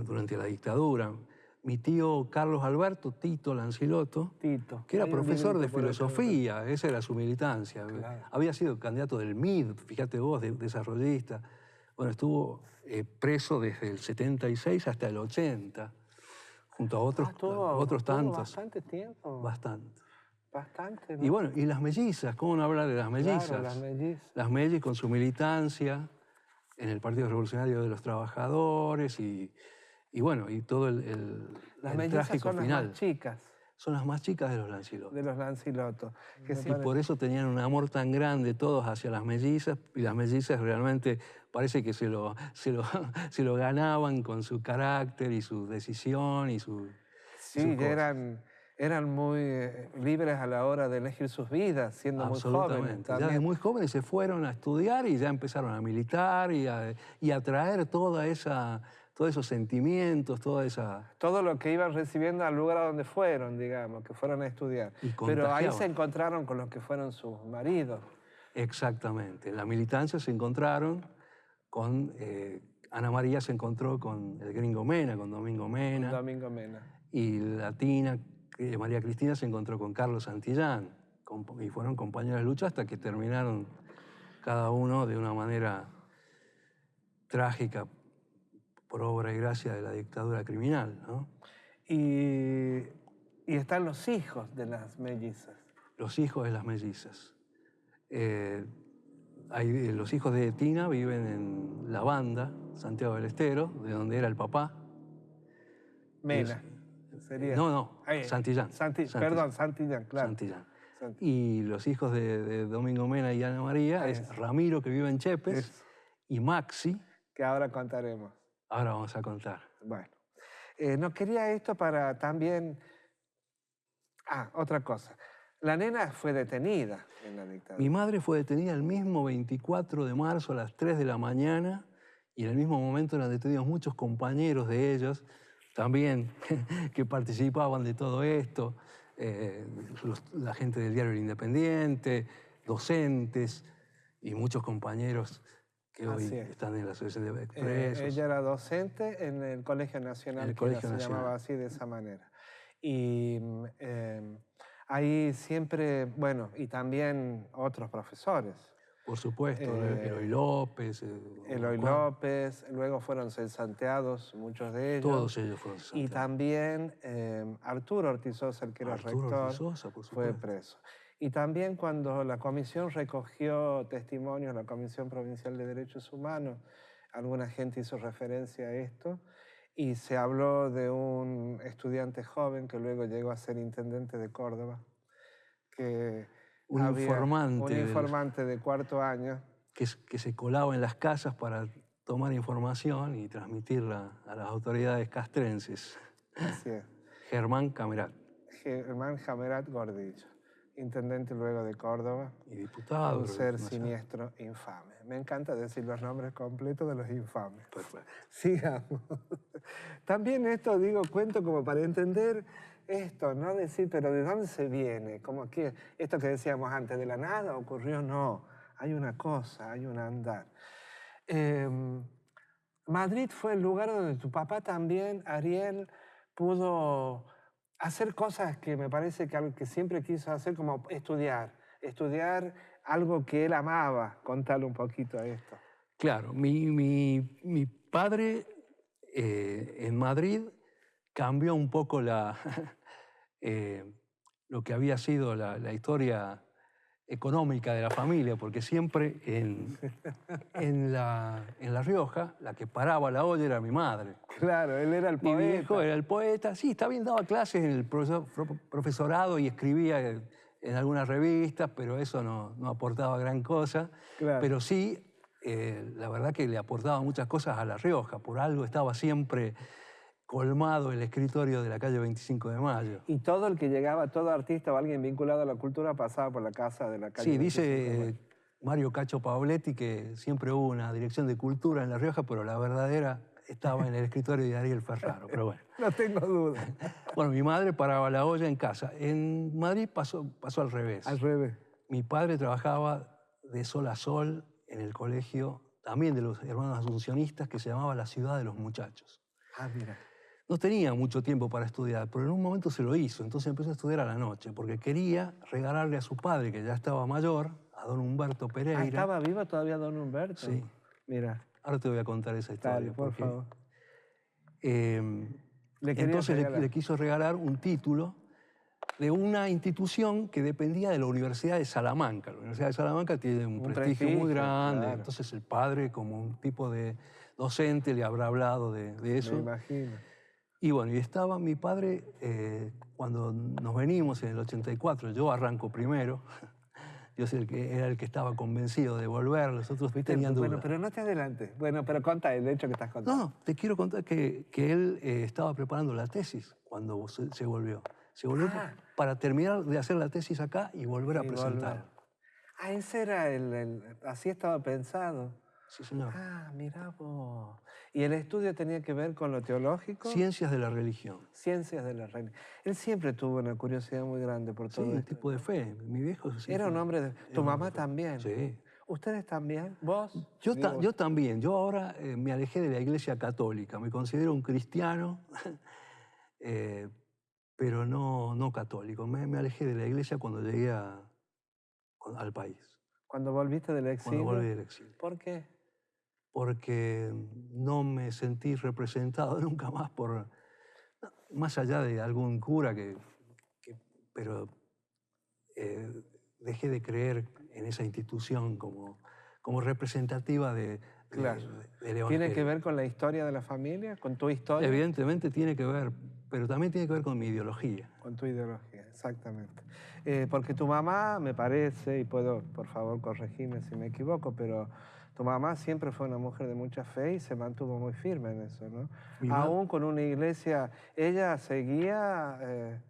durante la dictadura. Mi tío Carlos Alberto Tito Lancilotto, Tito. que era Hay un profesor de librito por ahí. filosofía, esa era su militancia. Claro. Había sido candidato del MID, fíjate vos, desarrollista. Bueno, estuvo preso desde el 76 hasta el 80, junto a otros, otros tantos. Bastante tiempo. Bastante. Bastante, ¿no? Y bueno, y las mellizas, ¿cómo no hablar de las mellizas? Claro, las mellizas. Las mellizas con su militancia en el Partido Revolucionario de los Trabajadores y bueno, y todo Las el mellizas trágico son las final. más chicas. son las más chicas de los Lancilotti. De los Lanciloto. Que Y siempre- por eso tenían un amor tan grande todos hacia las mellizas, y las mellizas realmente parece que se lo ganaban con su carácter y su decisión y su... Sí, sus y cosas. eran muy libres a la hora de elegir sus vidas, siendo muy jóvenes. Absolutamente. Ya de También. muy jóvenes se fueron a estudiar y ya empezaron a militar y a traer todos esos sentimientos, toda esa... Todo lo que iban recibiendo al lugar a donde fueron, digamos, que fueron a estudiar. Y Pero ahí se contagiaban. encontraron con los que fueron sus maridos. Exactamente. En la militancia se encontraron con... Ana María se encontró con el gringo Mena, con Domingo Mena. Domingo Mena. Y Latina, María Cristina, se encontró con Carlos Santillán. Y fueron compañeros de lucha hasta que terminaron cada uno de una manera trágica por obra y gracia de la dictadura criminal, ¿no? Y están los hijos de las mellizas. Los hijos de las mellizas. Los hijos de Tina viven en La Banda, Santiago del Estero, de donde era el papá. Mena. Sería. No, Ahí, Santillán. Perdón, Santillán, claro. Santillán. Santillán. Y los hijos de Domingo Mena y Ana María es Ramiro, que vive en Chepes, Eso. y Maxi. Que ahora contaremos. Ahora vamos a contar. Bueno. No quería esto para también... otra cosa. La nena fue detenida en la dictadura. Mi madre fue detenida el mismo 24 de marzo a las 3 de la mañana y en el mismo momento eran detenidos muchos compañeros de ellos, también que participaban de todo esto, la gente del diario El Independiente, docentes y muchos compañeros que hoy Así es. están en la Asociación de Expresos. Ella era docente en el Colegio Nacional, En el que Colegio se Nacional. llamaba así, de esa manera. Y ahí siempre, bueno, y también otros profesores. Por supuesto, Eh, Eloy López. Eloy Juan, López, luego fueron cesanteados muchos de ellos. todos ellos fueron Y cesanteados. también Arturo Ortizosa, el que era Arturo rector, Ortizosa, por fue supuesto. preso. Y también cuando la comisión recogió testimonios, la Comisión Provincial de Derechos Humanos, alguna gente hizo referencia a esto, y se habló de un estudiante joven que luego llegó a ser intendente de Córdoba, que Un informante del- informante de cuarto año, que se colaba en las casas para tomar información y transmitirla a las autoridades castrenses. así es, Germán Camerat, Germán Jamerat Gordillo, intendente luego de Córdoba, y diputado. un creo ser que nacional. siniestro, infame. Me encanta decir los nombres completos de los infames. Perfecto. Sigamos. También esto, digo, cuento como para entender esto, no decir, pero ¿de dónde se viene? Como que esto que decíamos antes, de la nada ocurrió, no. Hay una cosa, hay un andar. Madrid fue el lugar donde tu papá también, Ariel, pudo hacer cosas que me parece que algo que siempre quiso hacer, como estudiar algo que él amaba. Contale un poquito a esto. Claro, mi padre en Madrid cambió un poco lo que había sido la historia económica de la familia, porque siempre en La Rioja, la que paraba la olla era mi madre. Claro, él era el Mi poeta. viejo era el poeta, sí, está bien, daba clases en el profesorado y escribía en algunas revistas, pero eso no aportaba gran cosa. Claro. Pero sí, la verdad que le aportaba muchas cosas a La Rioja, por algo estaba siempre colmado el escritorio de la calle 25 de Mayo. Y todo el que llegaba, todo artista o alguien vinculado a la cultura pasaba por la casa de la calle. Sí, 25 de dice Mayo. Mario Cacho Paoletti que siempre hubo una dirección de cultura en La Rioja, pero la verdadera estaba en el escritorio de Ariel Ferraro, pero bueno. No tengo duda. Bueno, mi madre paraba la olla en casa. En Madrid pasó al revés. Al revés. Mi padre trabajaba de sol a sol en el colegio, también de los hermanos asuncionistas, que se llamaba La Ciudad de los Muchachos. Mira. No tenía mucho tiempo para estudiar, pero en un momento se lo hizo, entonces empezó a estudiar a la noche, porque quería regalarle a su padre, que ya estaba mayor, a don Humberto Pereira. ¿Estaba vivo todavía don Humberto? Sí. Mira. Ahora te voy a contar esa historia. Dale, por favor. Entonces le quiso regalar un título de una institución que dependía de la Universidad de Salamanca. La Universidad de Salamanca tiene un prestigio muy grande, claro. Entonces el padre, como un tipo de docente, le habrá hablado de eso. Me imagino. Y bueno, y estaba mi padre, cuando nos venimos en el 84, yo arranco primero, yo soy era el que estaba convencido de volver, los otros tenían dudas. Bueno, pero no te adelantes. Bueno, pero conta el hecho que estás contando. No, te quiero contar que él estaba preparando la tesis cuando se volvió. Se volvió para terminar de hacer la tesis acá y volver a presentar. Ah, ese era así estaba pensado. Sí, señor. Ah, mirá vos. ¿Y el estudio tenía que ver con lo teológico? Ciencias de la religión. Ciencias de la religión. Él siempre tuvo una curiosidad muy grande por todo Sí, esto. un tipo de fe. Mi viejo sí. Era un hombre de... ¿Tu mamá también? Sí. ¿Ustedes también? ¿Vos? Yo también. Yo ahora me alejé de la Iglesia Católica. Me considero un cristiano, pero no católico. Me alejé de la Iglesia cuando llegué al país. ¿Cuando volviste del exilio? Cuando volví del exilio. ¿Por qué? Porque no me sentí representado nunca más más allá de algún cura pero dejé de creer en esa institución como representativa del Evangelio. ¿Tiene que ver con la historia de la familia? ¿Con tu historia? Evidentemente tiene que ver, pero también tiene que ver con mi ideología. Con tu ideología, exactamente. Porque tu mamá, me parece, y puedo, por favor, corregirme si me equivoco, pero tu mamá siempre fue una mujer de mucha fe y se mantuvo muy firme en eso, ¿no? Aún con una iglesia, ella seguía,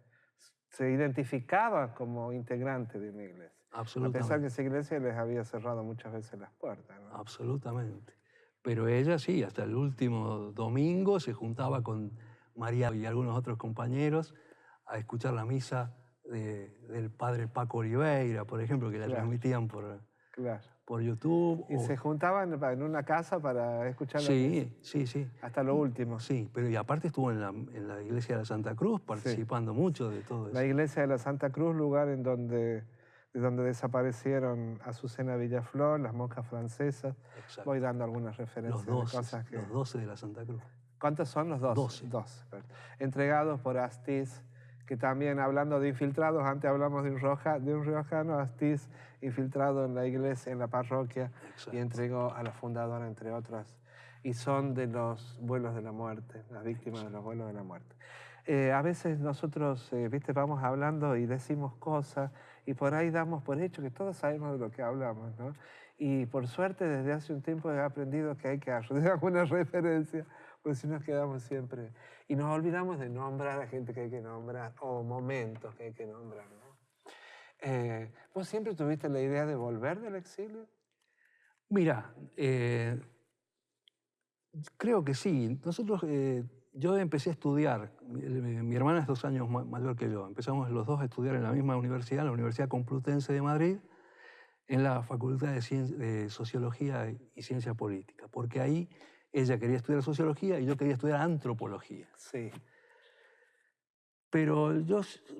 se identificaba como integrante de una iglesia. Absolutamente. A pesar que esa iglesia les había cerrado muchas veces las puertas, ¿no? Absolutamente. Pero ella sí, hasta el último domingo se juntaba con María y algunos otros compañeros a escuchar la misa del padre Paco Oliveira, por ejemplo, que la transmitían por YouTube. ¿Y se juntaban en una casa para escuchar la misa? Sí. Hasta lo último. Sí, pero y aparte estuvo en la iglesia de la Santa Cruz participando mucho de todo eso. La iglesia de la Santa Cruz, lugar de donde desaparecieron Azucena Villaflor, las monjas francesas. Exacto. Voy dando algunas referencias Los 12, de cosas que... los 12 de la Santa Cruz. ¿Cuántos son los 12? 12. Entregados por Astiz, que también, hablando de infiltrados, antes hablamos de un riojano, Astiz, infiltrado en la iglesia, en la parroquia, y entregó a la fundadora, entre otras, y son de los vuelos de la muerte, las víctimas de los vuelos de la muerte. A veces nosotros, vamos hablando y decimos cosas, y por ahí damos por hecho que todos sabemos de lo que hablamos, ¿no? Y por suerte, desde hace un tiempo he aprendido que hay que hacer alguna referencia, porque si nos quedamos siempre... Y nos olvidamos de nombrar a gente que hay que nombrar, o momentos que hay que nombrar, ¿no? ¿Vos siempre tuviste la idea de volver del exilio? Mira, creo que sí. Yo empecé a estudiar, mi hermana es 2 años mayor que yo, empezamos los dos a estudiar en la misma universidad, la Universidad Complutense de Madrid, en la Facultad de Sociología y Ciencia Política, porque ahí ella quería estudiar Sociología y yo quería estudiar Antropología. Sí. Pero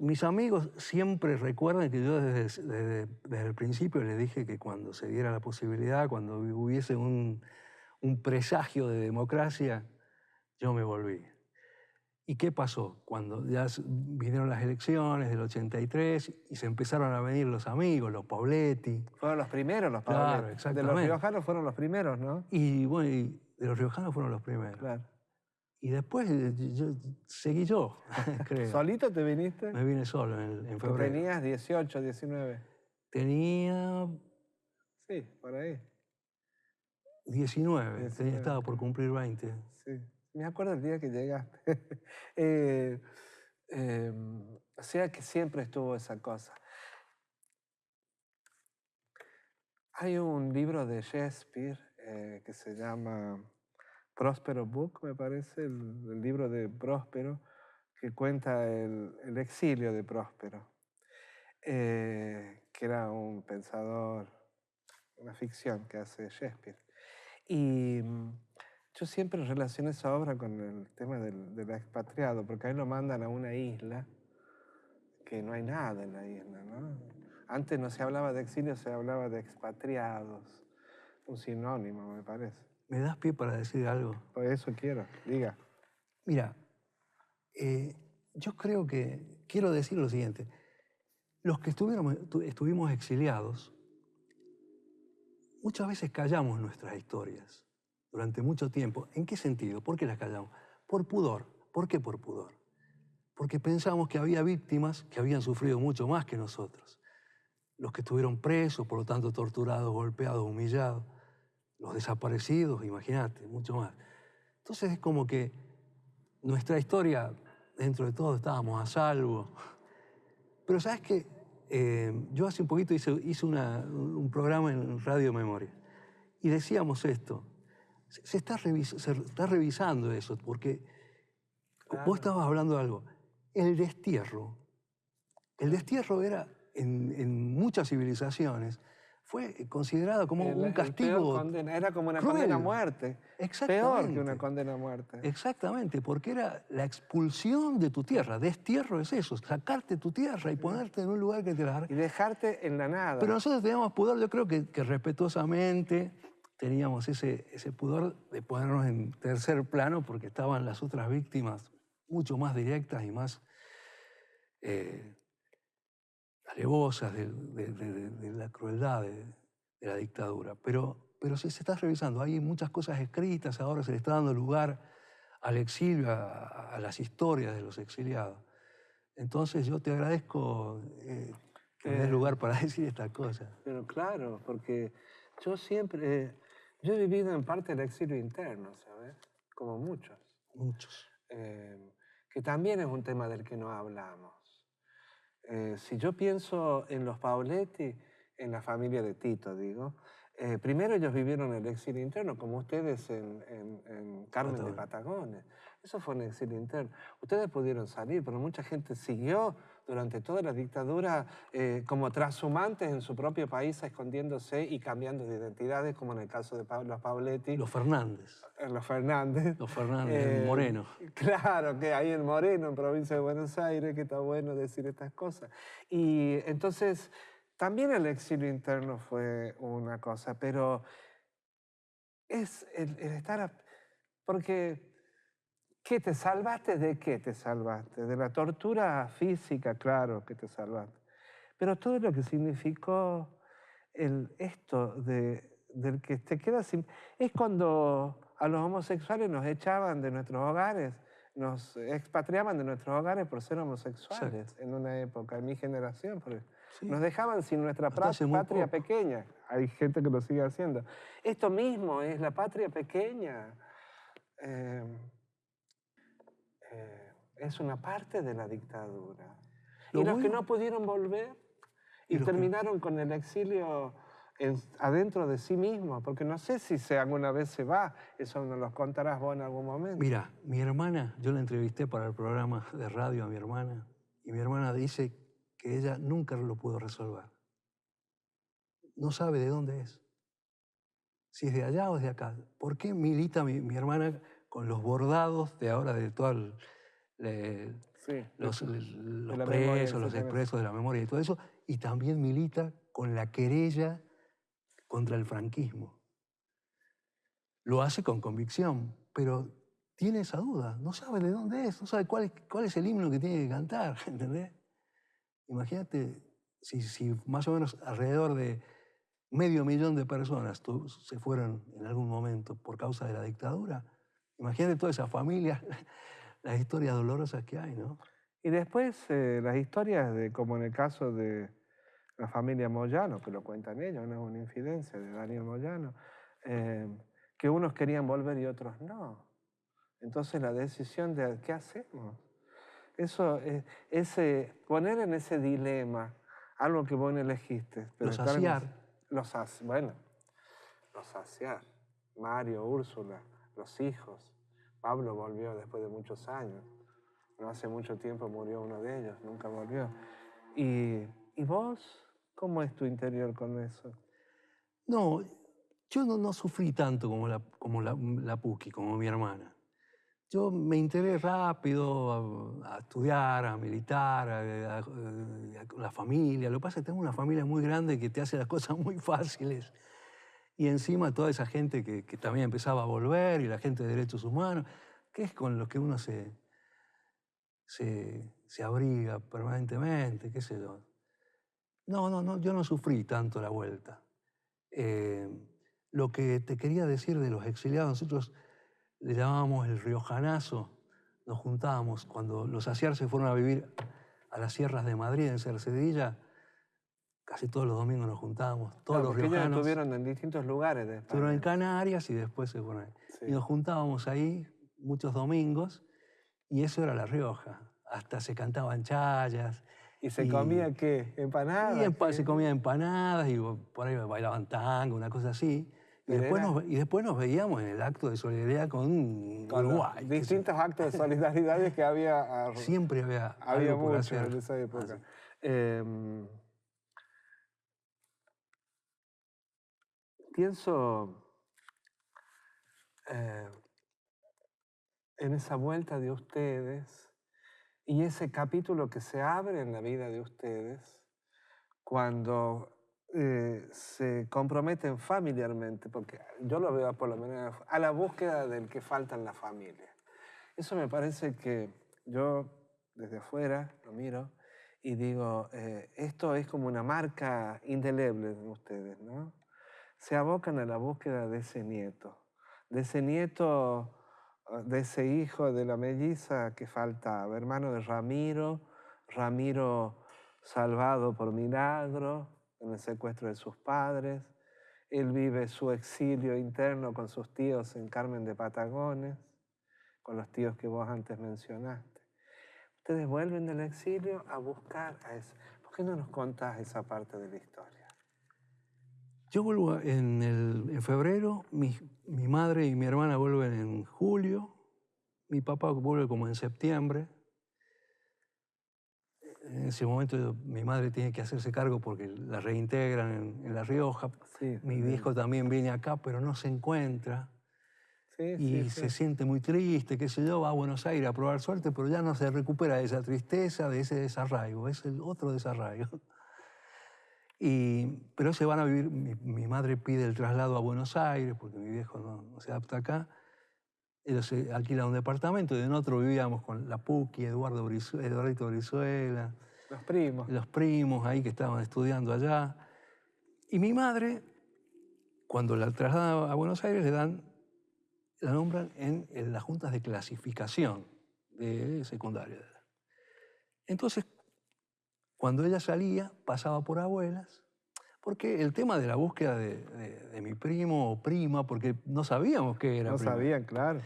mis amigos siempre recuerdan que yo desde el principio les dije que cuando se diera la posibilidad, cuando hubiese un presagio de democracia, yo me volví. ¿Y qué pasó? Cuando ya vinieron las elecciones del 83 y se empezaron a venir los amigos, los Pauletti. Fueron los primeros los Pauletti. Claro, exactamente. De los riojanos fueron los primeros, ¿no? Y bueno, de los riojanos fueron los primeros. Claro. Y después seguí yo, creo. ¿Solito te viniste? Me vine solo en febrero. ¿Tenías 18, 19? Tenía... Sí, por ahí. 19. Estaba por cumplir 20. Sí. Me acuerdo el día que llegaste. O sea que siempre estuvo esa cosa. Hay un libro de Shakespeare que se llama Próspero Book, me parece, el libro de Próspero, que cuenta el exilio de Próspero, que era un pensador, una ficción que hace Shakespeare. Y yo siempre relaciono esa obra con el tema del expatriado, porque ahí lo mandan a una isla que no hay nada en la isla, ¿no? Antes no se hablaba de exilio, se hablaba de expatriados, un sinónimo, me parece. ¿Me das pie para decir algo? Por eso quiero, diga. Mira, yo creo que quiero decir lo siguiente. Los que estuvimos exiliados, muchas veces callamos nuestras historias durante mucho tiempo. ¿En qué sentido? ¿Por qué las callamos? Por pudor. ¿Por qué por pudor? Porque pensamos que había víctimas que habían sufrido mucho más que nosotros. Los que estuvieron presos, por lo tanto torturados, golpeados, humillados, los desaparecidos, imagínate, mucho más. Entonces es como que nuestra historia, dentro de todo, estábamos a salvo. Pero ¿sabes qué? Yo hace un poquito hice un programa en Radio Memoria y decíamos esto. Se está revisando eso, porque vos estabas hablando de algo. El destierro era, en muchas civilizaciones, fue considerado como un castigo Era como una cruel. condena a muerte. Peor que una condena a muerte. Exactamente, porque era la expulsión de tu tierra. Destierro es eso, sacarte tu tierra y ponerte en un lugar que te la... Y dejarte en la nada. Pero nosotros teníamos pudor, yo creo que respetuosamente teníamos ese pudor de ponernos en tercer plano porque estaban las otras víctimas mucho más directas y más alevosas de la crueldad de la dictadura. Pero se está revisando, hay muchas cosas escritas, ahora se le está dando lugar al exilio, a las historias de los exiliados. Entonces yo te agradezco que me des lugar para decir estas cosas. Pero claro, porque yo siempre... yo he vivido en parte el exilio interno, ¿sabes? Como muchos. Muchos. Que también es un tema del que no hablamos. Si yo pienso en los Pauletti, en la familia de Tito, digo, primero ellos vivieron el exilio interno, como ustedes en Carmen de Patagones. Eso fue un exilio interno. Ustedes pudieron salir, pero mucha gente siguió durante toda la dictadura como trashumantes en su propio país, escondiéndose y cambiando de identidades, como en el caso de los Pauletti. Los Fernández. Los Fernández. Los Fernández, en Moreno. Claro, que ahí en Moreno, en provincia de Buenos Aires, que está bueno decir estas cosas. Y entonces, también el exilio interno fue una cosa, pero es el estar... porque, ¿qué te salvaste? ¿De qué te salvaste? De la tortura física, claro que te salvaste. Pero todo lo que significó esto del que te quedas sin... Es cuando a los homosexuales nos echaban de nuestros hogares, nos expatriaban de nuestros hogares por ser homosexuales. Exacto. En una época, en mi generación. Sí. Nos dejaban sin nuestra patria pequeña. Hay gente que lo sigue haciendo. Esto mismo es la patria pequeña. Es una parte de la dictadura. Y los que no pudieron volver y terminaron con el exilio adentro de sí mismo, porque no sé si alguna vez se va, eso nos lo contarás vos en algún momento. Mira, mi hermana, yo la entrevisté para el programa de radio a mi hermana, y mi hermana dice que ella nunca lo pudo resolver. No sabe de dónde es. Si es de allá o es de acá. ¿Por qué milita mi hermana con los bordados de ahora de todo los presos, los expresos de la memoria y todo eso? Y también milita con la querella contra el franquismo. Lo hace con convicción, pero tiene esa duda. No sabe de dónde es, no sabe cuál es el himno que tiene que cantar, ¿entendés? Imagínate si más o menos alrededor de 500.000 de personas se fueron en algún momento por causa de la dictadura. Imagínate todas esas familias, las historias dolorosas que hay, ¿no? Y después las historias, como en el caso de la familia Moyano, que lo cuentan ellos, no es una infidencia, de Daniel Moyano, que unos querían volver y otros no. Entonces la decisión de ¿qué hacemos? Eso, poner en ese dilema algo que vos no elegiste. Pero los saciar. Bueno, los saciar. Mario, Úrsula, los hijos. Pablo volvió después de muchos años. No hace mucho tiempo murió uno de ellos, nunca volvió. ¿Y vos? ¿Cómo es tu interior con eso? No, yo no sufrí tanto como la Puki, como mi hermana. Yo me integré rápido a estudiar, a militar, a la familia. Lo que pasa es que tengo una familia muy grande que te hace las cosas muy fáciles. Y encima toda esa gente que también empezaba a volver, y la gente de derechos humanos, que es con los que uno se abriga permanentemente, qué sé yo. No, yo no sufrí tanto la vuelta. Lo que te quería decir de los exiliados, nosotros le llamábamos el riojanazo nos juntábamos. Cuando los Aciar se fueron a vivir a las sierras de Madrid, en Cercedilla, casi todos los domingos nos juntábamos, todos Claro, los porque ellos riojanos. estuvieron en distintos lugares de España. Estuvieron en Canarias y después se fueron ahí. Sí. Y nos juntábamos ahí muchos domingos y eso era La Rioja. Hasta se cantaban chayas. ¿Y se comía qué? ¿Empanadas? Y se comía empanadas y por ahí bailaban tango, una cosa así. Y Pero después nos veíamos en el acto de solidaridad con con Uruguay. los distintos actos de solidaridad que había. Siempre había algo por mucho hacer. en esa época. Pienso en esa vuelta de ustedes y ese capítulo que se abre en la vida de ustedes cuando se comprometen familiarmente, porque yo lo veo por lo menos a la búsqueda del que falta en la familia. Eso me parece que yo desde afuera lo miro y digo, esto es como una marca indeleble en ustedes, ¿no? Se abocan a la búsqueda de ese nieto, de ese hijo de la melliza que faltaba, hermano de Ramiro, Ramiro salvado por milagro en el secuestro de sus padres. Él vive su exilio interno con sus tíos en Carmen de Patagones, con los tíos que vos antes mencionaste. Ustedes vuelven del exilio a buscar a eso. ¿Por qué no nos contás esa parte de la historia? Yo vuelvo en febrero, mi madre y mi hermana vuelven en julio, mi papá vuelve como en septiembre. En ese momento mi madre tiene que hacerse cargo porque la reintegran en La Rioja. Sí, Mi viejo también viene acá, pero no se encuentra. Sí, Se siente muy triste, qué sé yo, va a Buenos Aires a probar suerte, pero ya no se recupera de esa tristeza, de ese desarraigo, es el otro desarraigo. Pero se van a vivir, mi madre pide el traslado a Buenos Aires porque mi viejo no se adapta acá. Ellos se alquilan un departamento, y en otro vivíamos con la Puqui, Eduardito Brizuela. Los primos. Los primos ahí que estaban estudiando allá. Y mi madre, cuando la trasladan a Buenos Aires, la nombran en las juntas de clasificación de secundaria. Entonces, cuando ella salía, pasaba por Abuelas, porque el tema de la búsqueda de mi primo o prima, porque no sabíamos qué era. No prima. sabían, claro.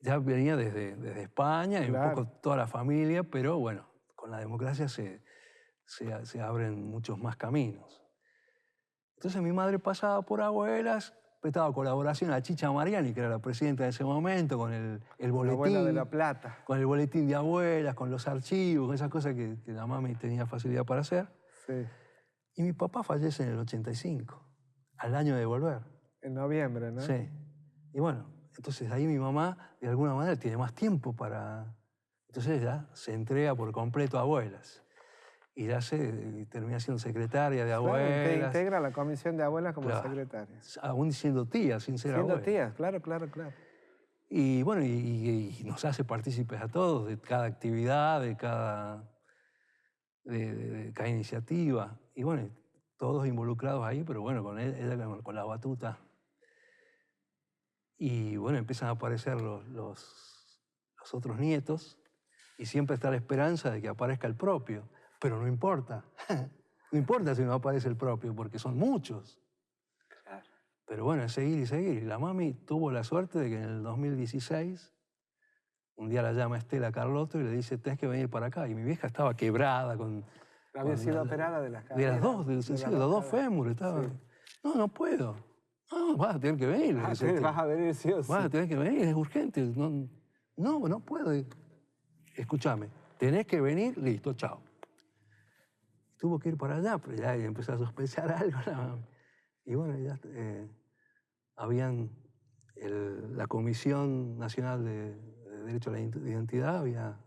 Ya venía desde España y Claro. un poco toda la familia, pero bueno, con la democracia se abren muchos más caminos. Entonces mi madre pasaba por Abuelas, prestaba colaboración a Chicha Mariani, que era la presidenta de ese momento, con el boletín. La Abuela de La Plata. Con el boletín de Abuelas, con los archivos, con esas cosas que la mami tenía facilidad para hacer. Sí. Y mi papá fallece en el 85, al año de volver. En noviembre, ¿no? Sí. Y bueno, entonces ahí mi mamá, de alguna manera, tiene más tiempo para... Entonces ella se entrega por completo a Abuelas. Y ya termina siendo secretaria de Abuelas. Claro, te integra la comisión de Abuelas como Claro. secretaria. Aún siendo tía, sin ser Siendo abuela. tías, claro. Y bueno, y nos hace partícipes a todos de cada actividad, de cada iniciativa. Y bueno, todos involucrados ahí, pero bueno, con ella con la batuta. Y bueno, empiezan a aparecer los otros nietos y siempre está la esperanza de que aparezca el propio. Pero no importa. No importa si no aparece el propio, porque son muchos. Claro. Pero bueno, es seguir y seguir. Y la mami tuvo la suerte de que en el 2016, un día la llama Estela Carlotto y le dice, tenés que venir para acá. Y mi vieja estaba quebrada con... Había sido operada de las caderas. De las dos, de los dos fémures. Estaba, Sí. No puedo. No, vas a tener que venir. le dice Estela. Vas a venir sí o sí. Vas a tener que venir, es urgente. No puedo. Escúchame, tenés que venir, listo, chao. Tuvo que ir para allá, pero ya empezó a sospechar algo. Y bueno, ya habían la Comisión Nacional de Derecho a la Identidad había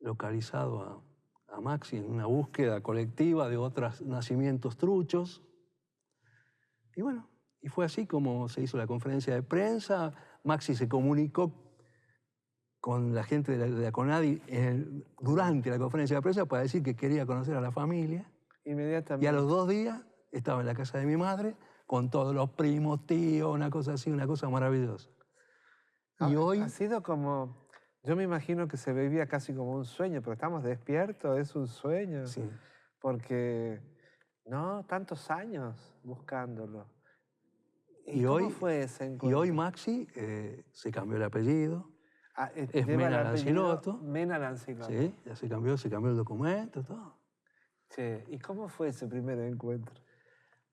localizado a Maxi en una búsqueda colectiva de otros nacimientos truchos. Y bueno, y fue así como se hizo la conferencia de prensa. Maxi se comunicó con la gente de la CONADI durante la conferencia de prensa para decir que quería conocer a la familia. Inmediatamente. Y a los 2 días estaba en la casa de mi madre con todos los primos, tíos, una cosa así, una cosa maravillosa. Y hoy, Ha sido como, yo me imagino que se vivía casi como un sueño, pero estamos despiertos, es un sueño. sí, Porque, no, tantos años buscándolo. ¿Y Y cómo hoy- fue ese y encuentro? hoy Maxi se cambió el apellido, es lleva el Mena apellido Lancilotto. Mena Lancilotto. ¿sí? Ya se cambió el documento, todo. Che, ¿y cómo fue ese primer encuentro?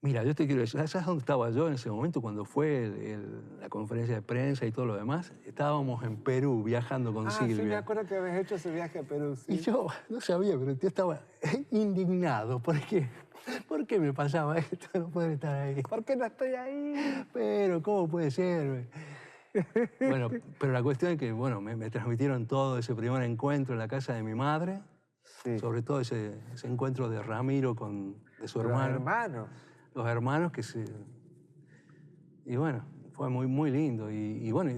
Mira, yo te quiero decir, ¿sabes dónde estaba yo en ese momento cuando fue la conferencia de prensa y todo lo demás? Estábamos en Perú viajando con Sí, me Silvia. acuerdo que habías hecho ese viaje a Perú, sí. Y yo no sabía, pero yo estaba indignado. ¿Por qué? ¿Por qué me pasaba esto? No poder estar ahí. ¿Por qué no estoy ahí? Pero, ¿cómo puede ser? Bueno, pero la cuestión es que, bueno, me transmitieron todo ese primer encuentro en la casa de mi madre, Sí. sobre todo ese encuentro de Ramiro de su Los hermano. hermanos. Los hermanos que se... Y bueno, fue muy, muy lindo. Y bueno,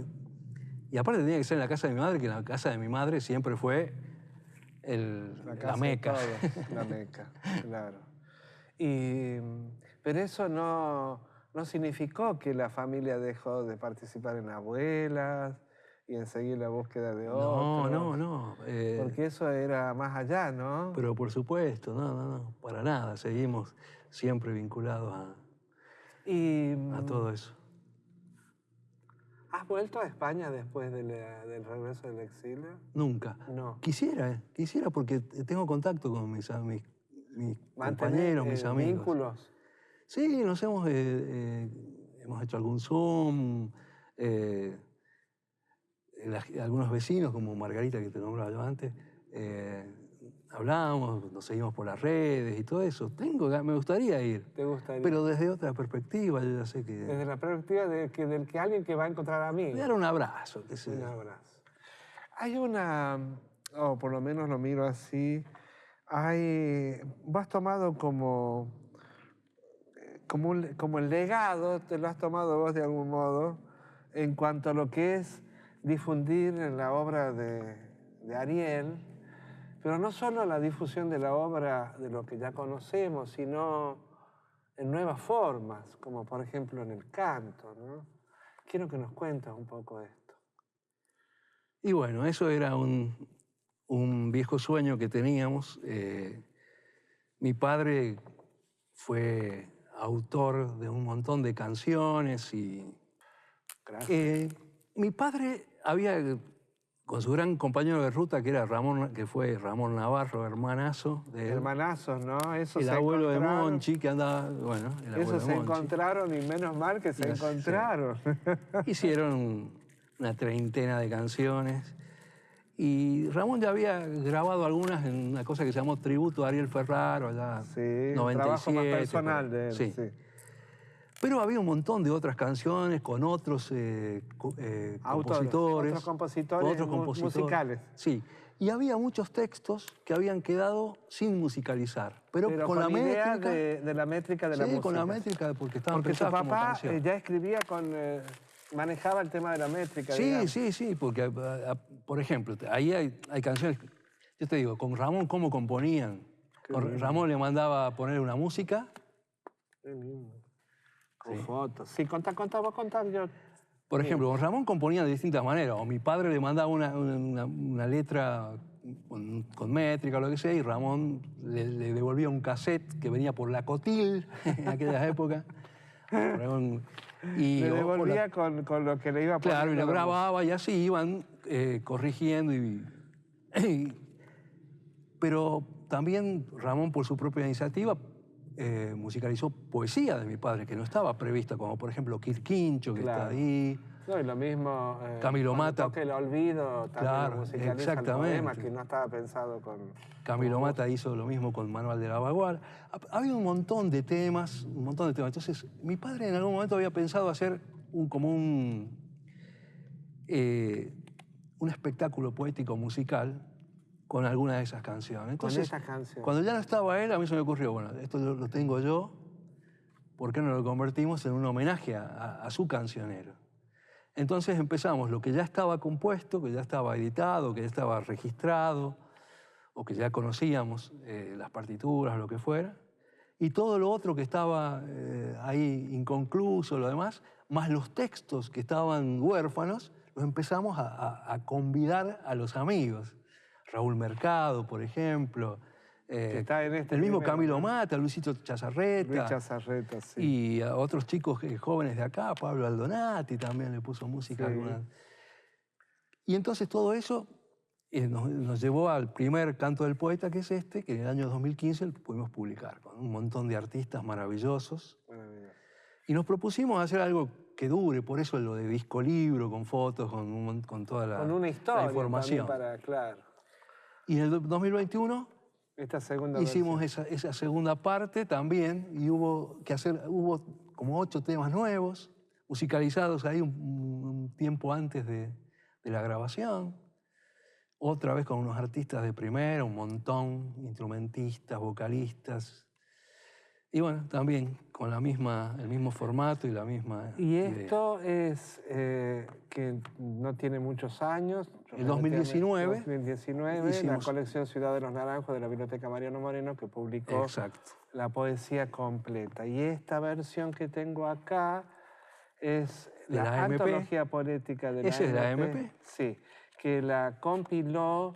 y aparte tenía que ser en la casa de mi madre, que la casa de mi madre siempre fue la casa de meca. todos, la meca, claro. Pero eso no significó que la familia dejó de participar en abuelas y en seguir la búsqueda de otros. No. Porque eso era más allá, ¿no? Pero por supuesto, no, para nada. Seguimos siempre vinculados Y, a todo eso. ¿has vuelto a España después del regreso del exilio? Nunca. No. Quisiera porque tengo contacto con mis ¿Mantener, compañeros, mis amigos. vínculos? Sí, nos hemos hecho algún Zoom. Algunos vecinos, como Margarita, que te nombraba yo antes, hablamos, nos seguimos por las redes y todo eso. Me gustaría ir, ¿Te gustaría? pero desde otra perspectiva. Yo ya sé que... Desde la perspectiva del que alguien que va a encontrar a mí. Dar un abrazo, qué sé Un yo. abrazo. Hay o por lo menos lo miro así, vos has tomado como el legado, te lo has tomado vos de algún modo, en cuanto a lo que es difundir la obra de Ariel, pero no solo la difusión de la obra de lo que ya conocemos, sino en nuevas formas, como por ejemplo en el canto, ¿no? Quiero que nos cuentes un poco esto. Y bueno, eso era un viejo sueño que teníamos. Mi padre fue autor de un montón de canciones y... Gracias. Mi padre había, con su gran compañero de ruta, que fue Ramón Navarro, hermanazo de él, Hermanazos, ¿no? Eso el se abuelo de encontraron. Monchi, que andaba, bueno, el abuelo Eso de se Monchi. encontraron y menos mal que se Sí. encontraron. Hicieron una treintena de canciones. Y Ramón ya había grabado algunas en una cosa que se llamó Tributo a Ariel Ferraro, allá Sí, un 97. trabajo más personal por ahí. de él. Sí. Sí. Pero había un montón de otras canciones con otros compositores. Otros compositores musicales. Sí. Y había muchos textos que habían quedado sin musicalizar. Pero con la idea métrica. de la métrica de la Sí, música. con la métrica, porque estaban Porque tu pensadas como papá canciones. ya escribía manejaba el tema de la métrica. Sí, digamos. sí, porque, por ejemplo, ahí hay canciones, yo te digo, con Ramón, ¿cómo componían? Ramón le mandaba a poner una música. Qué lindo. Con fotos. Sí, contá, vos contá, yo. Por ejemplo, con Ramón componía de distintas maneras. O mi padre le mandaba una letra con métrica o lo que sea, y Ramón le devolvía un cassette que venía por la Cotil en aquellas épocas. Y, Le devolvía con lo que le iba a poner. Claro, y lo grababa y así iban corrigiendo. Pero también Ramón, por su propia iniciativa, musicalizó poesía de mi padre, que no estaba prevista, como por ejemplo Quirquincho, que está ahí. No, y lo mismo Camilo Mata. Toque el olvido, también Claro, lo musicaliza el exactamente. poema, que no estaba pensado con... Camilo Mata hizo lo mismo con Manual de la Vagual. Había un montón de temas, Entonces, mi padre en algún momento había pensado hacer un espectáculo poético musical con alguna de esas canciones. Entonces, esas canciones. cuando ya no estaba él, a mí se me ocurrió, bueno, esto lo tengo yo, ¿por qué no lo convertimos en un homenaje a su cancionero? Entonces empezamos lo que ya estaba compuesto, que ya estaba editado, que ya estaba registrado, o que ya conocíamos las partituras, lo que fuera, y todo lo otro que estaba ahí inconcluso, lo demás, más los textos que estaban huérfanos, nos empezamos a convidar a los amigos. Raúl Mercado, por ejemplo. Que está en este el mismo primero, Camilo ¿no? Mata, Luisito Chazarreta. Luis Chazarreta, sí. Y a otros chicos jóvenes de acá, Pablo Aldonati también le puso música. Sí. Alguna. Y entonces todo eso nos llevó al primer Canto del Poeta, que es este, que en el año 2015 lo pudimos publicar, con un montón de artistas maravillosos. Maravilloso. Y nos propusimos hacer algo que dure, por eso lo de disco libro, con fotos, con toda la, Con una historia la información. también claro. Y en el 2021 Esta segunda hicimos versión. esa segunda parte también, y hubo como 8 temas nuevos, musicalizados ahí un tiempo antes de la grabación. Otra vez con unos artistas de primera, un montón, instrumentistas, vocalistas. Y bueno, también con el mismo formato y la misma Y idea. esto es que no tiene muchos años. El 2019 2019, la hicimos- colección Ciudad de los Naranjos de la Biblioteca Mariano Moreno, que publicó Exacto. la poesía completa. Y esta versión que tengo acá es ¿De la la AMP? antología poética de la ¿Ese es de la AMP. AMP? Sí, que la compiló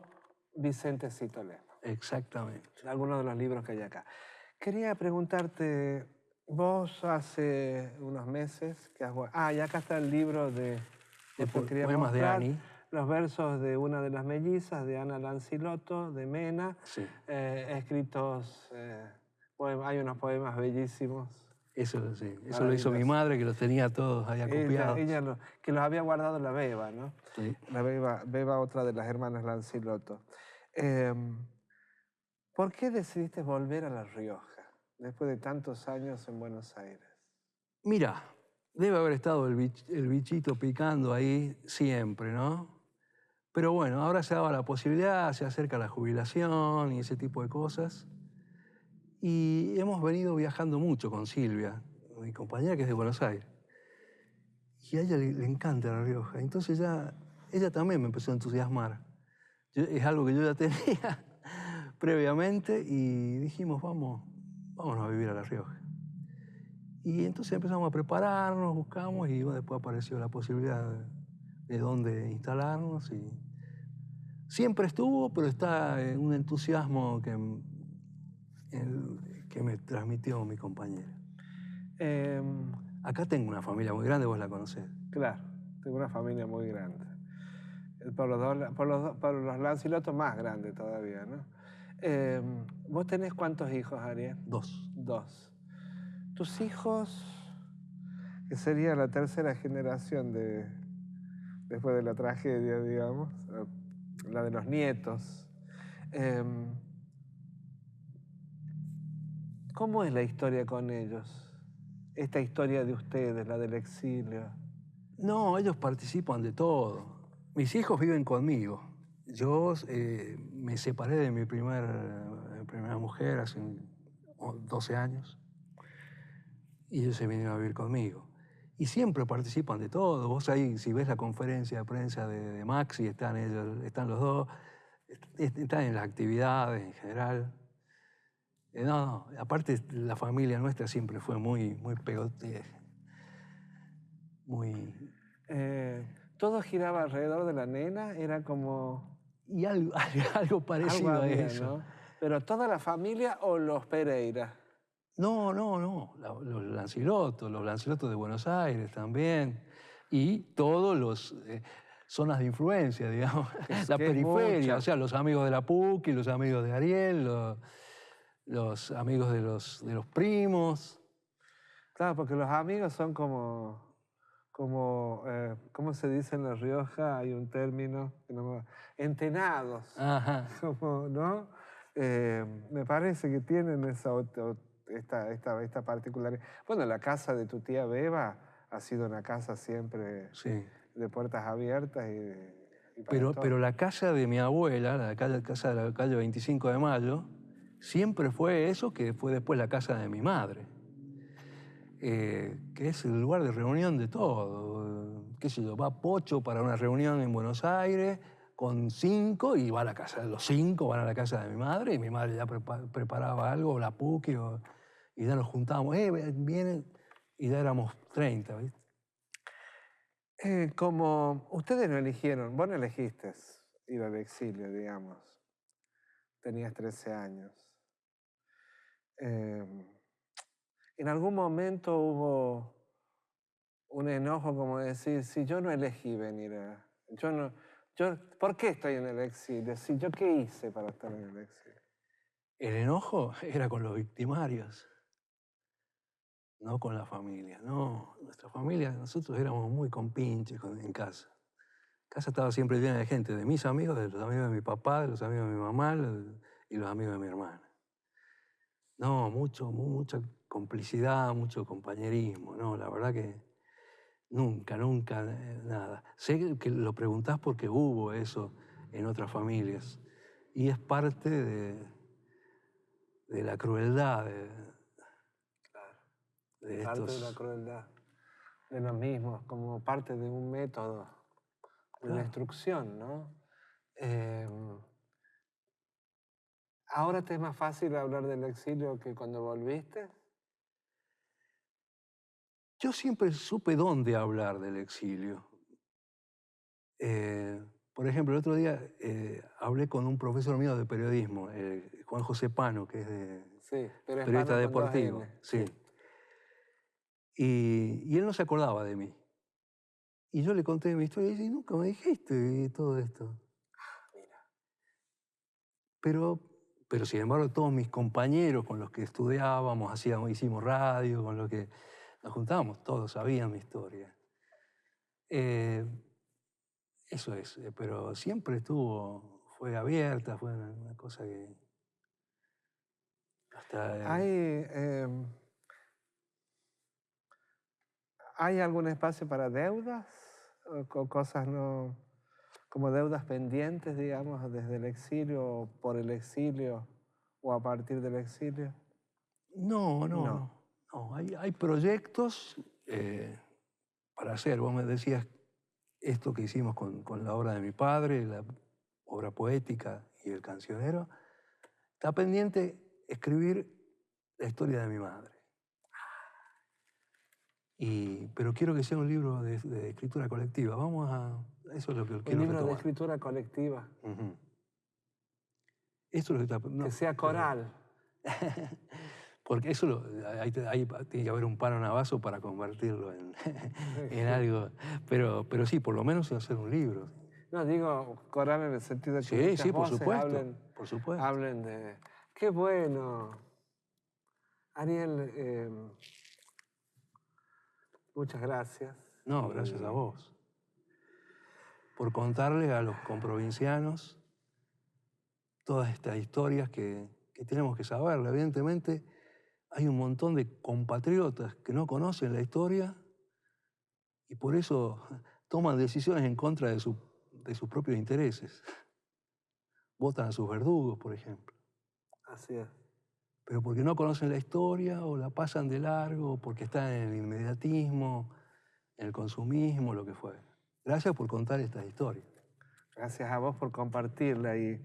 Vicente Citolemo. Exactamente. Algunos de los libros que hay acá. Quería preguntarte, vos hace unos meses que has... y acá está el libro de esto quería poemas de mostrar, Ani. los versos de una de las mellizas, de Ana Lancilotto, de Mena, Sí. escritos, hay unos poemas bellísimos. Eso sí. Eso lo hizo mi madre, que los tenía todos ahí acopiados. Ella que los había guardado la Beba, ¿no? Sí. La Beba, otra de las hermanas Lancilotto. ¿Por qué decidiste volver a La Rioja después de tantos años en Buenos Aires? Mira, debe haber estado el bichito picando ahí siempre, ¿no? Pero bueno, ahora se daba la posibilidad, se acerca la jubilación y ese tipo de cosas. Y hemos venido viajando mucho con Silvia, mi compañera que es de Buenos Aires. Y a ella le encanta La Rioja. Entonces ella también me empezó a entusiasmar. Es algo que yo ya tenía previamente y dijimos, vámonos a vivir a La Rioja. Y entonces empezamos a prepararnos, buscamos y después apareció la posibilidad de dónde instalarnos. Y siempre estuvo, pero está un entusiasmo que me transmitió mi compañera. Acá tengo una familia muy grande, vos la conocés. Claro, tengo una familia muy grande. Por los Lancilotto más grande todavía, ¿no? ¿Vos tenés cuántos hijos, Ariel? 2. 2. Tus hijos, que sería la tercera generación después de la tragedia, digamos, la de los nietos. ¿Cómo es la historia con ellos? Esta historia de ustedes, la del exilio. No, ellos participan de todo. Mis hijos viven conmigo. Yo me separé de mi primera mujer hace 12 años y ellos se vinieron a vivir conmigo. Y siempre participan de todo. Vos ahí, si ves la conferencia de prensa de Maxi, están los dos, están en las actividades en general. Aparte la familia nuestra siempre fue muy pegote, muy... Todo giraba alrededor de la nena, era como... Y algo parecido algo había, a eso. ¿no? ¿Pero toda la familia o los Pereira? No. Los Lancilotto de Buenos Aires también. Y todos los zonas de influencia, digamos. La periferia, o sea, los amigos de la PUC y los amigos de Ariel, los amigos de los primos. Claro, porque los amigos son como ¿cómo se dice en La Rioja? Hay un término, entenados. Ajá. Como, ¿no? Me parece que tienen esta particularidad. Bueno, la casa de tu tía Beba ha sido una casa siempre Sí. de puertas abiertas y para todo. Pero la casa de mi abuela, la casa de la calle 25 de Mayo, siempre fue eso que fue después la casa de mi madre. Que es el lugar de reunión de todo. Qué sé yo, va Pocho para una reunión en Buenos Aires con 5 y va a la casa, los 5 van a la casa de mi madre y mi madre ya preparaba algo, o la Puki, y ya nos juntábamos, vienen, y ya éramos 30, ¿viste? Como ustedes no eligieron, vos no elegiste ir al exilio, digamos. Tenías 13 años. En algún momento hubo un enojo como decir, si yo no elegí venir ¿por qué estoy en el exilio? Si yo qué hice para estar en el exilio. El enojo era con los victimarios, no con la familia. No, nuestra familia, nosotros éramos muy compinches en casa. Casa estaba siempre llena de gente, de mis amigos, de los amigos de mi papá, de los amigos de mi mamá y los amigos de mi hermana. No, mucha complicidad, mucho compañerismo. No, la verdad que nunca, nada. Sé que lo preguntás porque hubo eso en otras familias. Y es parte de la crueldad de Parte de la estos... crueldad de los mismos, como parte de un método de Claro. destrucción, ¿no? ¿Ahora te es más fácil hablar del exilio que cuando volviste? Yo siempre supe dónde hablar del exilio. Por ejemplo, el otro día hablé con un profesor mío de periodismo, Juan José Pano, que es Sí, pero es periodista Pano con dos deportivo. N. Sí. Y él no se acordaba de mí. Y yo le conté mi historia y dice, nunca me dijiste todo esto. Mira. Pero sin embargo, todos mis compañeros con los que estudiábamos, hicimos radio, con los que nos juntábamos, todos sabían mi historia. Eso es, pero siempre fue abierta, fue una cosa que hasta... ¿Hay algún espacio para deudas? ¿O cosas no, como deudas pendientes, digamos, desde el exilio, o por el exilio, o a partir del exilio? No. Hay proyectos para hacer. Vos me decías esto que hicimos con la obra de mi padre, la obra poética y el cancionero. Está pendiente escribir la historia de mi madre. Pero quiero que sea un libro de escritura colectiva. Eso es lo que quiero Un libro de retomar. escritura colectiva. Ujú. Esto es lo que está... Que sea coral. Porque eso ahí tiene que haber un palo navazo para convertirlo en algo. Pero sí, por lo menos hacer un libro. No, digo coral en el sentido de que Sí, muchas sí, por voces supuesto. Por supuesto. hablen de... ¡Qué bueno! Ariel, muchas gracias. No, gracias a vos. Por contarle a los comprovincianos todas estas historias que tenemos que saber. Evidentemente, hay un montón de compatriotas que no conocen la historia y por eso toman decisiones en contra de sus propios intereses. Votan a sus verdugos, por ejemplo. Así es. Pero porque no conocen la historia o la pasan de largo, o porque están en el inmediatismo, en el consumismo, lo que fuera. Gracias por contar estas historias. Gracias a vos por compartirla. Y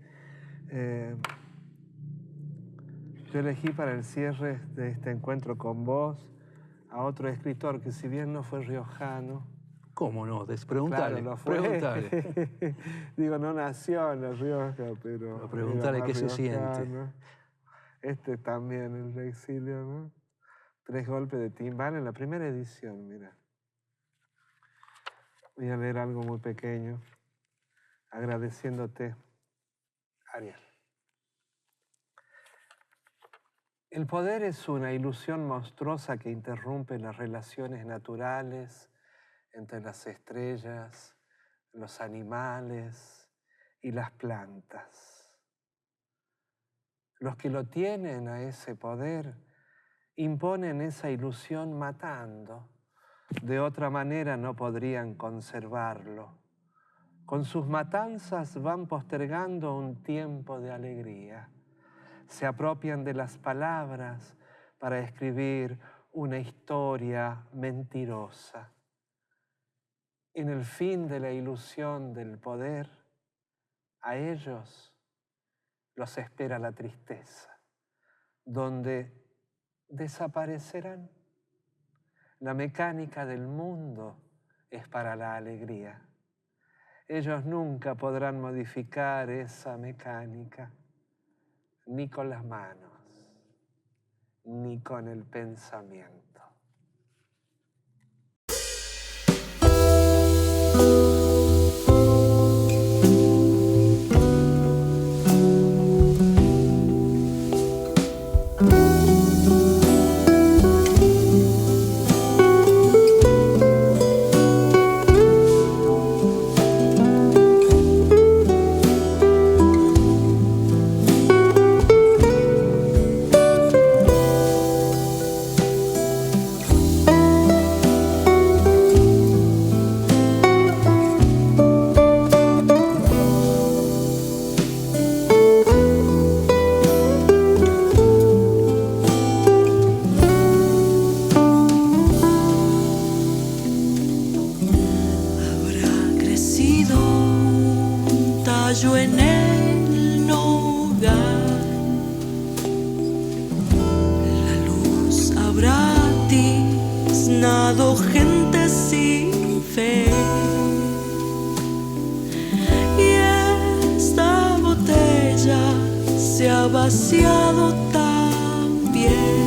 yo elegí para el cierre de este encuentro con vos a otro escritor que, si bien no fue riojano... ¿Cómo no? Preguntale, Claro, no fue. preguntale. Digo, no nació en La Rioja, pero... Preguntale qué se siente. Este también, el exilio, ¿no? 3 golpes de timbal en la primera edición, mira. Voy a leer algo muy pequeño, agradeciéndote, Ariel. El poder es una ilusión monstruosa que interrumpe las relaciones naturales entre las estrellas, los animales y las plantas. Los que lo tienen a ese poder imponen esa ilusión matando. De otra manera no podrían conservarlo. Con sus matanzas van postergando un tiempo de alegría. Se apropian de las palabras para escribir una historia mentirosa. En el fin de la ilusión del poder, a ellos los espera la tristeza, donde desaparecerán. La mecánica del mundo es para la alegría. Ellos nunca podrán modificar esa mecánica, ni con las manos, ni con el pensamiento. Yo en el nogal, la luz habrá tiznado gente sin fe, y esta botella se ha vaciado también.